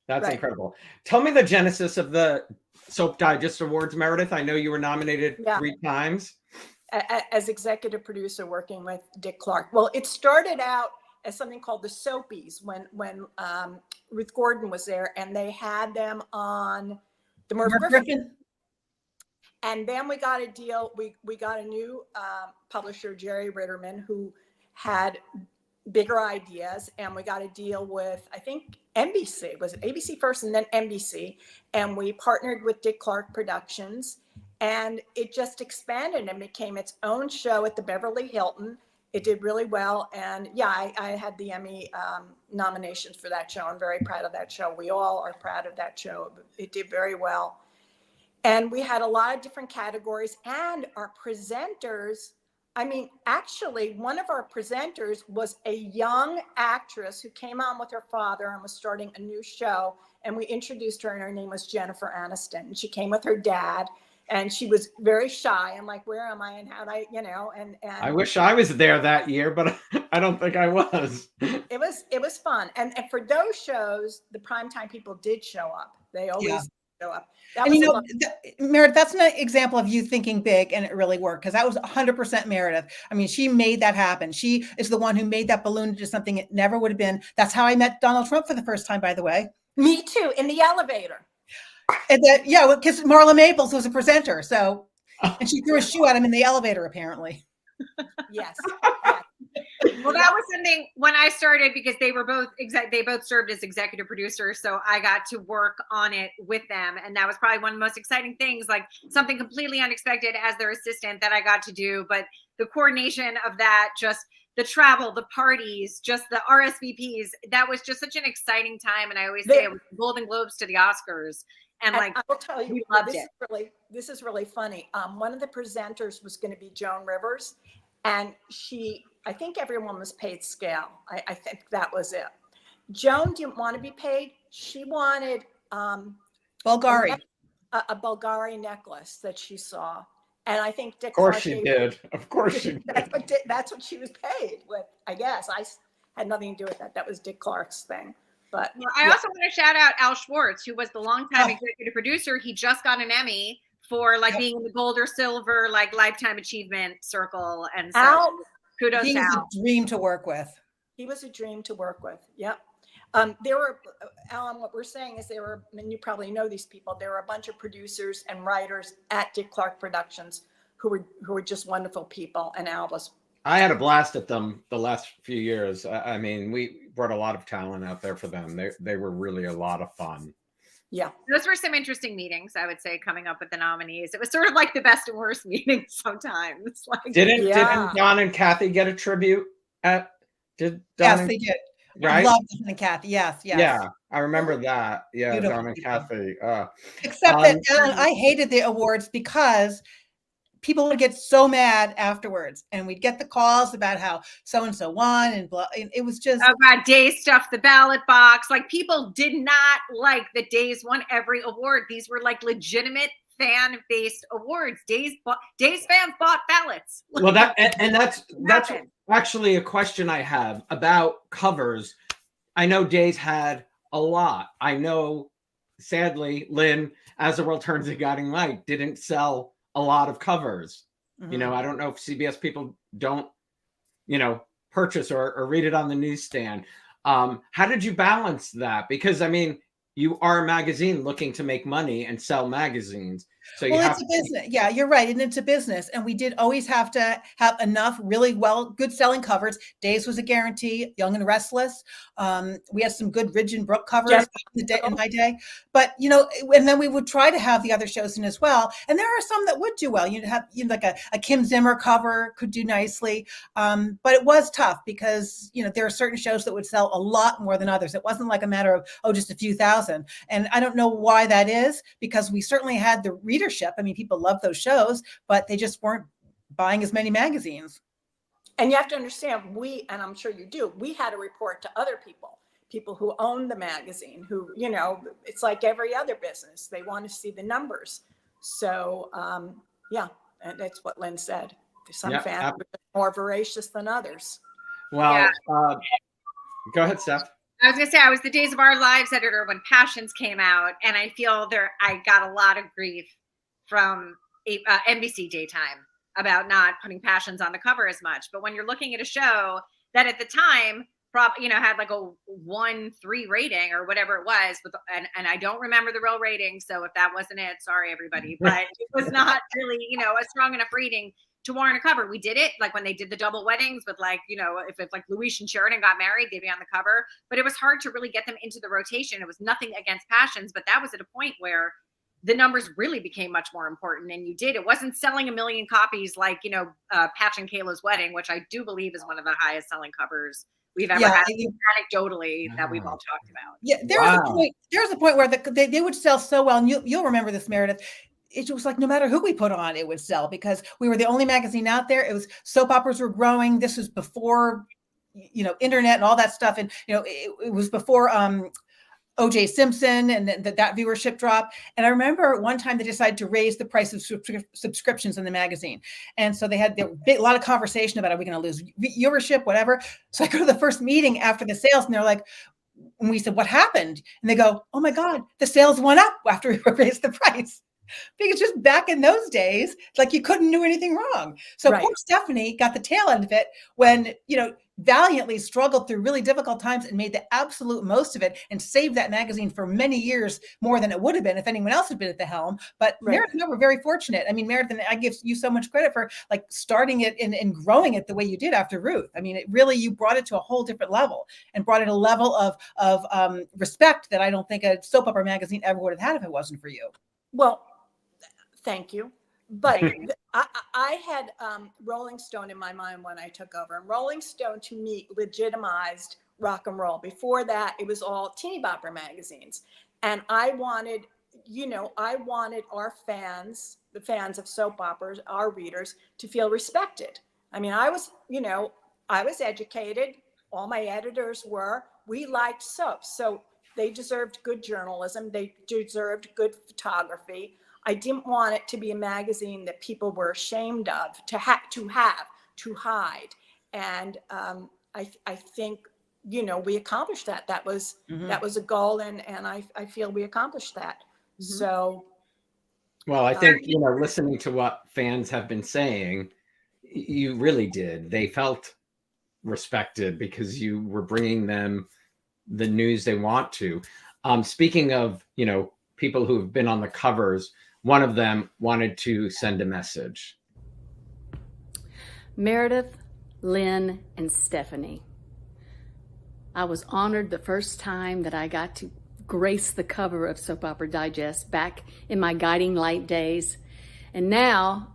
That's incredible. Tell me the genesis of the Soap Digest Awards, Meredith. I know you were nominated 3 times. As executive producer working with Dick Clark. Well, it started out as something called the Soapies when Ruth Gordon was there, and they had them on the Merv Griffin. And then we got a deal. We got a new publisher, Jerry Ritterman, who had bigger ideas, and we got a deal with, I think, NBC. Was it ABC first and then NBC? And we partnered with Dick Clark Productions. And it just expanded and became its own show at the Beverly Hilton. It did really well. And yeah, I had the Emmy nominations for that show. I'm very proud of that show. We all are proud of that show. It did very well. And we had a lot of different categories. And our presenters, I mean, actually, one of our presenters was a young actress who came on with her father and was starting a new show. And we introduced her, and her name was Jennifer Aniston. And she came with her dad. And she was very shy. I'm like, where am I? And how do I, you know, and I wish I was there that year, but I don't think I was. It was fun. And for those shows, the primetime people did show up. They always show up. And you know, Meredith, that's an example of you thinking big and it really worked, because that was 100% Meredith. I mean, she made that happen. She is the one who made that balloon into something it never would have been. That's how I met Donald Trump for the first time, by the way. Me too, in the elevator. And that, yeah, because Marla Maples was a presenter. So, and she threw a shoe at him in the elevator, apparently. Yes. Well, that was something when I started, because they were both they both served as executive producers. So I got to work on it with them. And that was probably one of the most exciting things, like something completely unexpected as their assistant that I got to do. But the coordination of that, just the travel, the parties, just the RSVPs, that was just such an exciting time. And I always say it was the Golden Globes to the Oscars. And like, I will tell you, we loved it. This is really funny. One of the presenters was going to be Joan Rivers, and I think everyone was paid scale. I think that was it. Joan didn't want to be paid. She wanted Bulgari. A Bulgari necklace that she saw. And I think Dick Of course she did. Of course she did. That's what she was paid with, I guess. I had nothing to do with that. That was Dick Clark's thing. But I also want to shout out Al Schwartz, who was the longtime executive producer. He just got an Emmy for like being in the gold or silver, like lifetime achievement circle. And so Al, kudos to Al. He was a dream to work with. He was a dream to work with. Yep. There were, Alan, what we're saying is and you probably know these people, there were a bunch of producers and writers at Dick Clark Productions who were just wonderful people. And Al was. I had a blast at them the last few years. I mean, we brought a lot of talent out there for them. They were really a lot of fun. Yeah. Those were some interesting meetings, I would say, coming up with the nominees. It was sort of like the best and worst meetings sometimes. Like, Didn't Don and Kathy get a tribute at Did Yes, Don they did. right? Love Don and Kathy. Yes, yes. Yeah, I remember that. Yeah, Beautiful Don and people. Kathy. Except that, Um, Ellen, I hated the awards because people would get so mad afterwards, and we'd get the calls about how so-and-so won and blah. And it was just, Oh God, Days stuffed the ballot box. Like, people did not like that Days won every award. These were like legitimate fan-based awards. Days fans bought ballots. well, that's Happened. actually a question I have about covers. I know Days had a lot. I know, sadly, Lynn, As the World Turns and Guiding Light didn't sell a lot of covers. You know, I don't know if CBS people don't, purchase or read it on the newsstand. How did you balance that? Because I mean, you are a magazine looking to make money and sell magazines. So you well, have it's a business. Yeah, you're right. And it's a business. And we did always have to have enough really good selling covers. Days was a guarantee, Young and Restless. We had some good Ridge and Brook covers Yes. in my day. But, and then we would try to have the other shows in as well. And there are some that would do well. You'd have like a Kim Zimmer cover could do nicely. But it was tough because, there are certain shows that would sell a lot more than others. It wasn't like a matter of, just a few thousand. And I don't know why that is, because we certainly had the readership. I mean, people love those shows, but they just weren't buying as many magazines. And you have to understand, and I'm sure you do, we had to report to other people who own the magazine, who, it's like every other business. They want to see the numbers. So, yeah, and that's what Lynn said. Some fans are more voracious than others. Well, Yeah. Go ahead, Steph. I was gonna say, I was the Days of Our Lives editor when Passions came out, and I feel I got a lot of grief from NBC daytime about not putting Passions on the cover as much. But when you're looking at a show that at the time had like a 1.3 rating or whatever it was, and I don't remember the real rating, so if that wasn't it, sorry everybody, but it was not really a strong enough rating to warrant a cover. We did it like when they did the double weddings with if like Louise and Sheridan got married, they'd be on the cover, but it was hard to really get them into the rotation. It was nothing against Passions, but that was at a point where the numbers really became much more important. And it wasn't selling 1 million copies like, Patch and Kayla's Wedding, which I do believe is one of the highest selling covers we've ever had, anecdotally, that we've all talked about. Yeah, there was a point where they would sell so well, and you'll remember this, Meredith. It was like no matter who we put on, it would sell because we were the only magazine out there. It was soap operas were growing. This was before, internet and all that stuff, and it was before O.J. Simpson and that viewership drop. And I remember one time they decided to raise the price of subscriptions in the magazine. And so they had a lot of conversation about, are we going to lose viewership, whatever. So I go to the first meeting after the sales and they're like, and we said, what happened? And they go, oh my God, the sales went up after we raised the price. Because just back in those days, like you couldn't do anything wrong. So poor Stephanie got the tail end of it when, valiantly struggled through really difficult times and made the absolute most of it and saved that magazine for many years more than it would have been if anyone else had been at the helm. But Meredith and I were very fortunate. I mean, Meredith, I give you so much credit for like starting it and growing it the way you did after Ruth. I mean, you brought it to a whole different level and brought it a level of respect that I don't think a soap opera magazine ever would have had if it wasn't for you. Well, thank you. But I had Rolling Stone in my mind when I took over. And Rolling Stone, to me, legitimized rock and roll. Before that, it was all teeny bopper magazines. And I wanted our fans, the fans of soap operas, our readers, to feel respected. I mean, I was educated. All my editors were. We liked soaps. So they deserved good journalism. They deserved good photography. I didn't want it to be a magazine that people were ashamed of, to hide. And I think, we accomplished that. That was a goal, and I feel we accomplished that. Mm-hmm. So. Well, I think, listening to what fans have been saying, you really did. They felt respected because you were bringing them the news they want to. Speaking of, people who have been on the covers, one of them wanted to send a message. Meredith, Lynn, and Stephanie. I was honored the first time that I got to grace the cover of Soap Opera Digest back in my Guiding Light days. And now,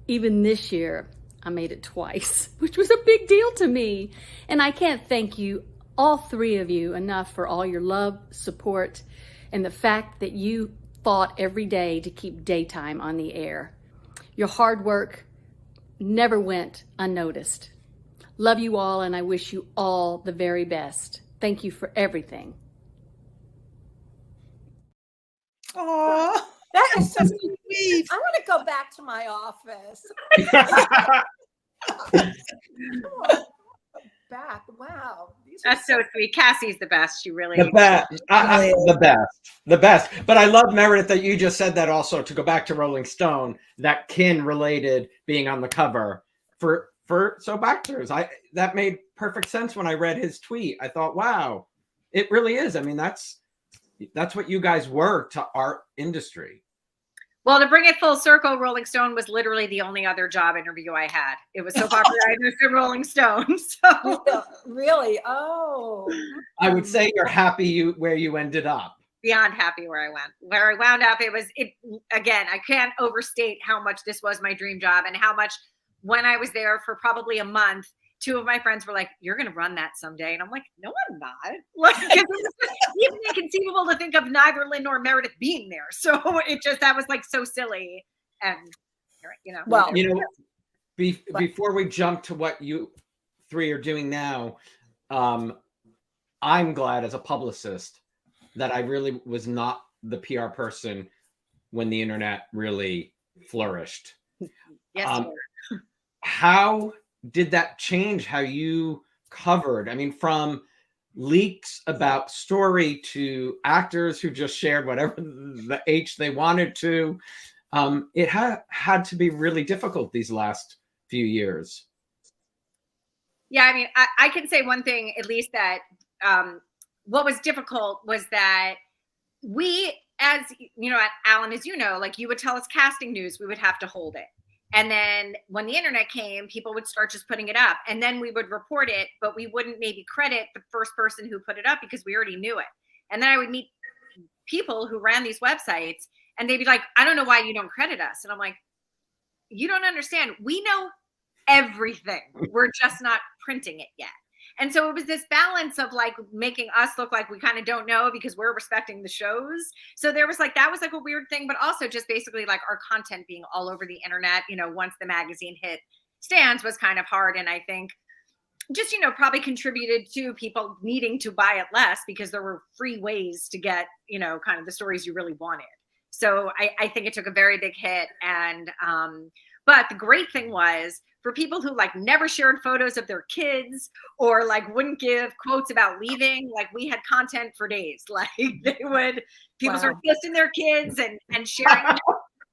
even this year, I made it twice, which was a big deal to me. And I can't thank you, all three of you, enough for all your love, support, and the fact that you fought every day to keep daytime on the air. Your hard work never went unnoticed. Love you all, and I wish you all the very best. Thank you for everything. Oh, That is so sweet. I want to go back to my office. Back. Wow. These are That's so sweet. Cassie's the best. She really The best. The best. But I love, Meredith, that you just said that also, to go back to Rolling Stone, that kin related being on the cover for soap actors. That made perfect sense when I read his tweet. I thought, wow, it really is. I mean, that's what you guys were to our industry. Well, to bring it full circle, Rolling Stone was literally the only other job interview I had. It was Soap Opera Digests and Rolling Stone. So really? Oh. I would say you're happy where you ended up. Beyond happy where I went. Where I wound up, again, I can't overstate how much this was my dream job, and how much, when I was there for probably a month, two of my friends were like, "You're going to run that someday." And I'm like, "No, I'm not." Like, it was even inconceivable to think of neither Lynn nor Meredith being there. So that was like so silly. And, Well, before we jump to what you three are doing now, I'm glad as a publicist that I really was not the PR person when the internet really flourished. Yes, how did that change how you covered? I mean, from leaks about story to actors who just shared whatever the H they wanted to. It had to be really difficult these last few years. Yeah, I mean, I can say one thing, at least, that what was difficult was that we, as you know, Alan, as you know, like, you would tell us casting news, we would have to hold it. And then when the internet came, people would start just putting it up, and then we would report it, but we wouldn't maybe credit the first person who put it up because we already knew it. And then I would meet people who ran these websites, and they'd be like, "I don't know why you don't credit us." And I'm like, "You don't understand. We know everything. We're just not printing it yet." And so it was this balance of like making us look like we kind of don't know because we're respecting the shows. So there was like, that was like a weird thing, but also just basically like our content being all over the internet, once the magazine hit stands, was kind of hard. And I think just, probably contributed to people needing to buy it less because there were free ways to get, kind of the stories you really wanted. So I think it took a very big hit. And, but the great thing was, for people who like never shared photos of their kids or like wouldn't give quotes about leaving, like, we had content for days. Like, people started posting their kids and sharing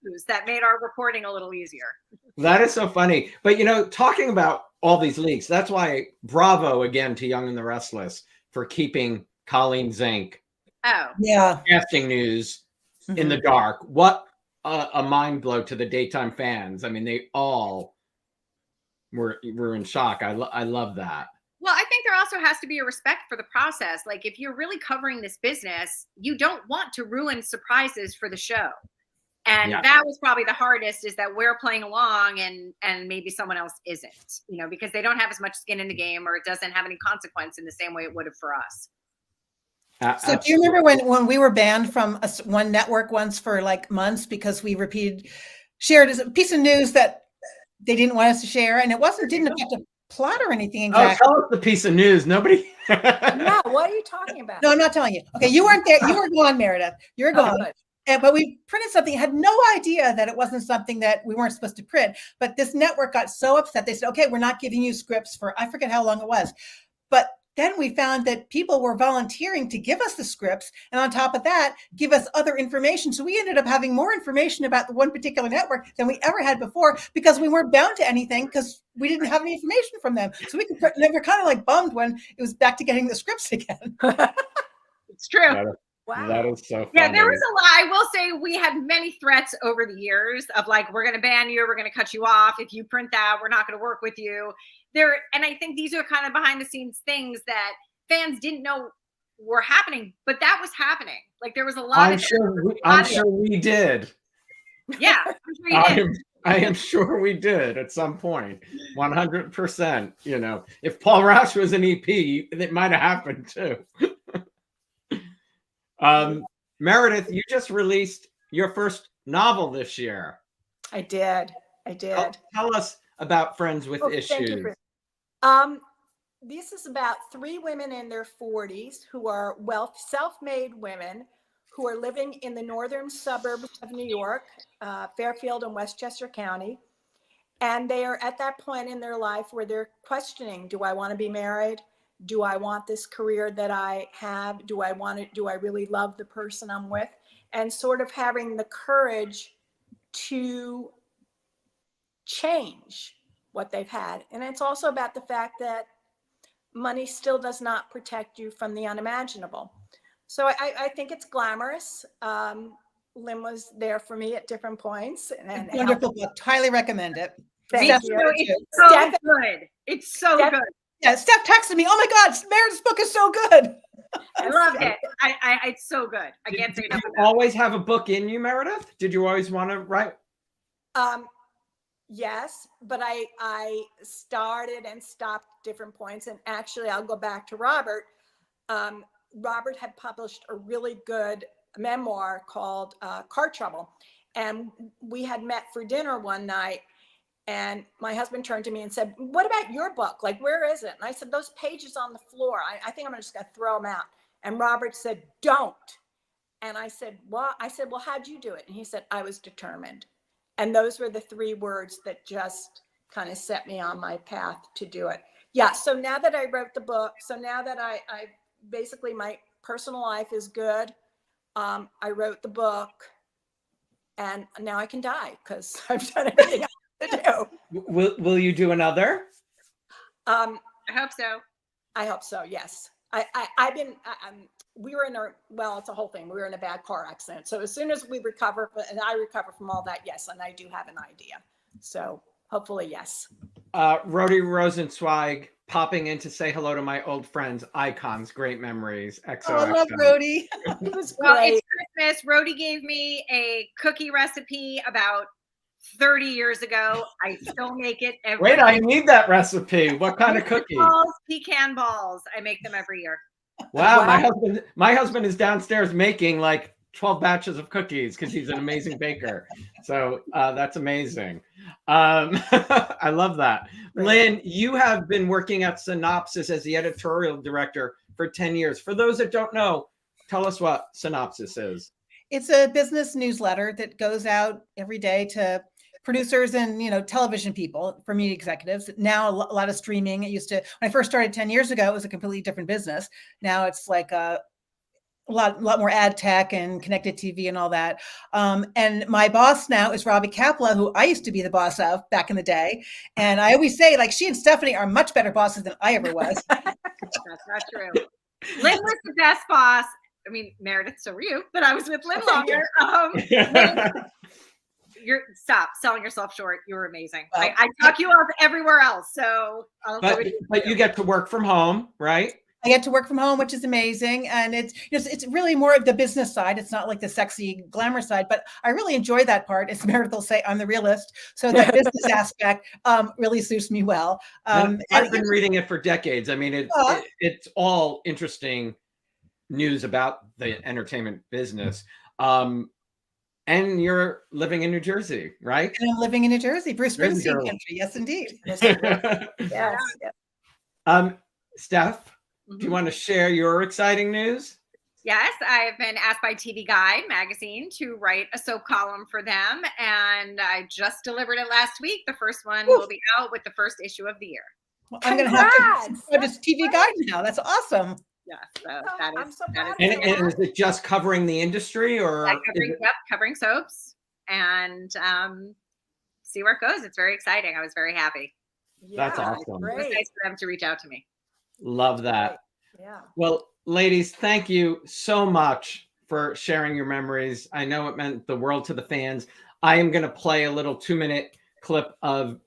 news that made our reporting a little easier. That is so funny. But, talking about all these leaks, that's why bravo again to Young and the Restless for keeping Colleen Zink casting news in the dark. What a mind blow to the daytime fans. I mean, they all were in shock. I love that. Well, I think there also has to be a respect for the process. Like, if you're really covering this business, you don't want to ruin surprises for the show. And that was probably the hardest, is that we're playing along and maybe someone else isn't, because they don't have as much skin in the game, or it doesn't have any consequence in the same way it would have for us. So do you remember when we were banned from one network once for like months because we shared as a piece of news that they didn't want us to share, and it didn't affect the plot or anything exactly. Oh, tell us the piece of news. Nobody. No, what are you talking about? No, I'm not telling you. Okay, you weren't there. You were gone, Meredith. You're gone. But we printed something, had no idea that it wasn't something that we weren't supposed to print. But this network got so upset. They said, "Okay, we're not giving you scripts for," I forget how long it was. But then we found that people were volunteering to give us the scripts, and on top of that, give us other information. So we ended up having more information about the one particular network than we ever had before, because we weren't bound to anything because we didn't have any information from them. So we were kind of like bummed when it was back to getting the scripts again. It's true. Wow. That is so funny. Yeah, there was a lot. I will say we had many threats over the years of like, we're going to ban you, we're going to cut you off. If you print that, we're not going to work with you. And I think these are kind of behind the scenes things that fans didn't know were happening, but that was happening. Like, there was a lot I'm sure we did. Yeah, I'm sure you did. I am sure we did at some point. 100%. You know, if Paul Rausch was an EP, it might have happened too. Meredith, you just released your first novel this year. I did. Tell us about Friends with Thank Issues. you this is about 3 women in their 40s who are self-made women who are living in the northern suburbs of New York, Fairfield and Westchester County. And they are at that point in their life where they're questioning, do I want to be married? Do I want this career that I have? Do I really love the person I'm with? And sort of having the courage to change what they've had. And it's also about the fact that money still does not protect you from the unimaginable. So I think it's glamorous. Lynn was there for me at different points. And wonderful book. Highly recommend it. Thank you. It's so good. It's so good. Yeah, Steph texted me, oh my God, Meredith's book is so good. I loved it. It's so good. I can't say enough about it. Always have a book in you, Meredith? Did you always want to write? Yes, but I started and stopped different points. And actually, I'll go back to Robert. Robert had published a really good memoir called Car Trouble. And we had met for dinner one night. And my husband turned to me and said, what about your book? Like, where is it? And I said, those pages on the floor. I think I'm just going to throw them out. And Robert said, don't. And I said, well, how'd you do it? And he said, I was determined. And those were the 3 words that just kind of set me on my path to do it. Yeah. So now that I wrote the book, so now that I basically my personal life is good. I wrote the book and now I can die because I've done everything I have to do. Will you do another? I hope so. I hope so. Yes. We were it's a whole thing. We were in a bad car accident. So as soon as we recover, and I recover from all that, yes. And I do have an idea. So hopefully, yes. Rhodey Rosenzweig popping in to say hello to my old friends, icons, great memories. XOXO. Oh, I love Rhodey. It was great. Well, it's Christmas. Rhodey gave me a cookie recipe about 30 years ago. I still make it every year. I need that recipe. What kind of cookie? Pecan balls. I make them every year. Wow. My husband is downstairs making like 12 batches of cookies because he's an amazing baker. So that's amazing. I love that. Lynn, you have been working at Synopsis as the editorial director for 10 years. For those that don't know, tell us what Synopsis is. It's a business newsletter that goes out every day to producers and, television people, for media executives. Now a lot of streaming. It used to, when I first started 10 years ago, it was a completely different business. Now it's like a lot more ad tech and connected TV and all that. And my boss now is Robbie Kapla, who I used to be the boss of back in the day. And I always say, like, she and Stephanie are much better bosses than I ever was. That's not true. Lynn was the best boss. I mean, Meredith, so were you, but I was with Lynn longer. Stop selling yourself short. You were amazing. Well, I talk you up everywhere else. So but you get to work from home, right? I get to work from home, which is amazing. And it's really more of the business side. It's not like the sexy glamour side, but I really enjoy that part. As Meredith will say, I'm the realist. So that business aspect really suits me well. I've been reading it for decades. I mean, it's all interesting news about the entertainment business. And you're living in New Jersey, right? And I'm living in New Jersey, Bruce Springsteen country. Yes, indeed. Yes. Steph, do you want to share your exciting news? Yes, I've been asked by TV Guide magazine to write a soap column for them, and I just delivered it last week. The first one will be out with the first issue of the year. Well, I'm going to have to go to TV Guide now. That's awesome. Yeah, so that is. I'm so proud. And is it just covering the industry, or covering soaps, and see where it goes? It's very exciting. I was very happy. Yeah, that's awesome. Great. It was nice for them to reach out to me. Love that. Yeah. Well, ladies, thank you so much for sharing your memories. I know it meant the world to the fans. I am going to play a little 2-minute clip of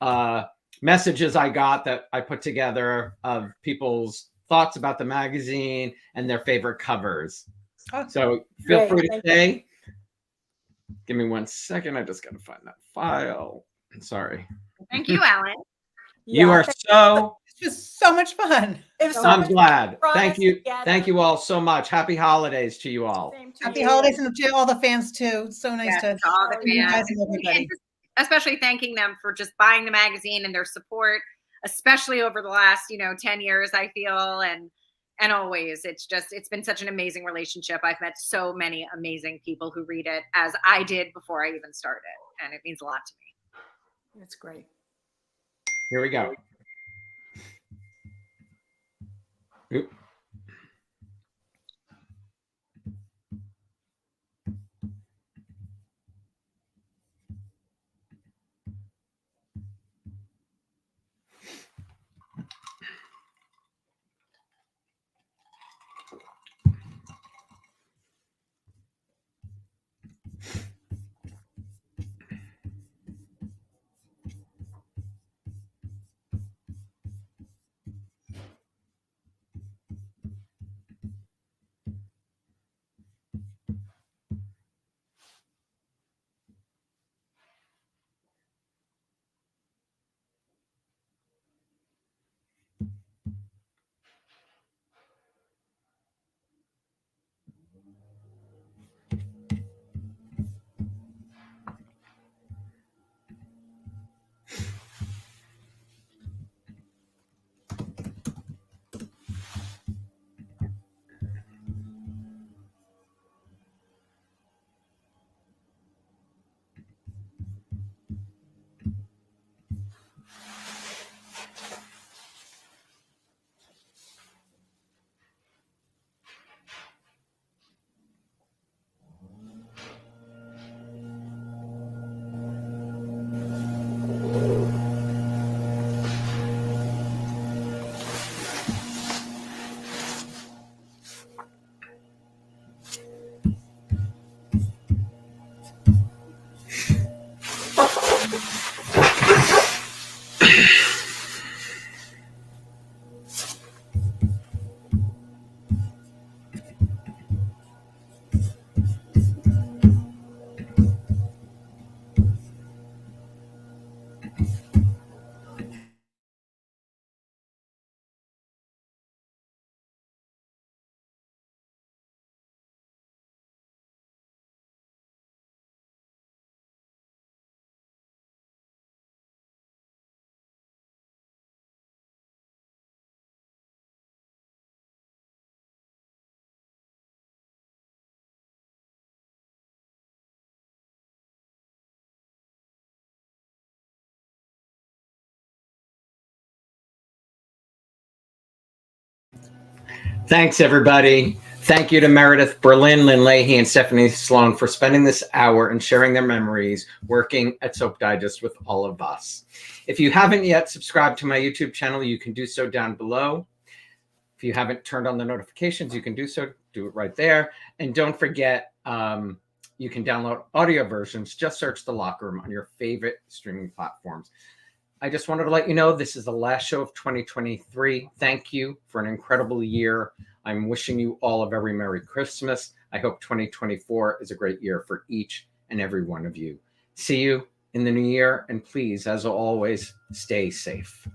messages I got that I put together of people's thoughts about the magazine and their favorite covers. So feel free to stay. Give me 1 second. I just got to find that file. Sorry. Thank you, Alan. You are so. It's just so much fun. It was so I'm much glad. fun Thank you. together. Thank you all so much. Happy holidays to you all. Same to Happy you. holidays and to all the fans too. It's so nice Yes, to to all the see you fans. guys and And everybody. just especially thanking them for just buying the magazine and their support, especially over the last, 10 years, I feel. And always, it's been such an amazing relationship. I've met so many amazing people who read it, as I did before I even started. And it means a lot to me. It's great. Here we go. Oop. Thanks, everybody. Thank you to Meredith Berlin, Lynn Leahey, and Stephanie Sloane for spending this hour and sharing their memories working at Soap Digest with all of us. If you haven't yet subscribed to my YouTube channel, you can do so down below. If you haven't turned on the notifications, you can do so. Do it right there. And don't forget, you can download audio versions. Just search The Locker Room on your favorite streaming platforms. I just wanted to let you know this is the last show of 2023. Thank you for an incredible year. I'm wishing you all a very Merry Christmas. I hope 2024 is a great year for each and every one of you. See you in the new year. And please, as always, stay safe.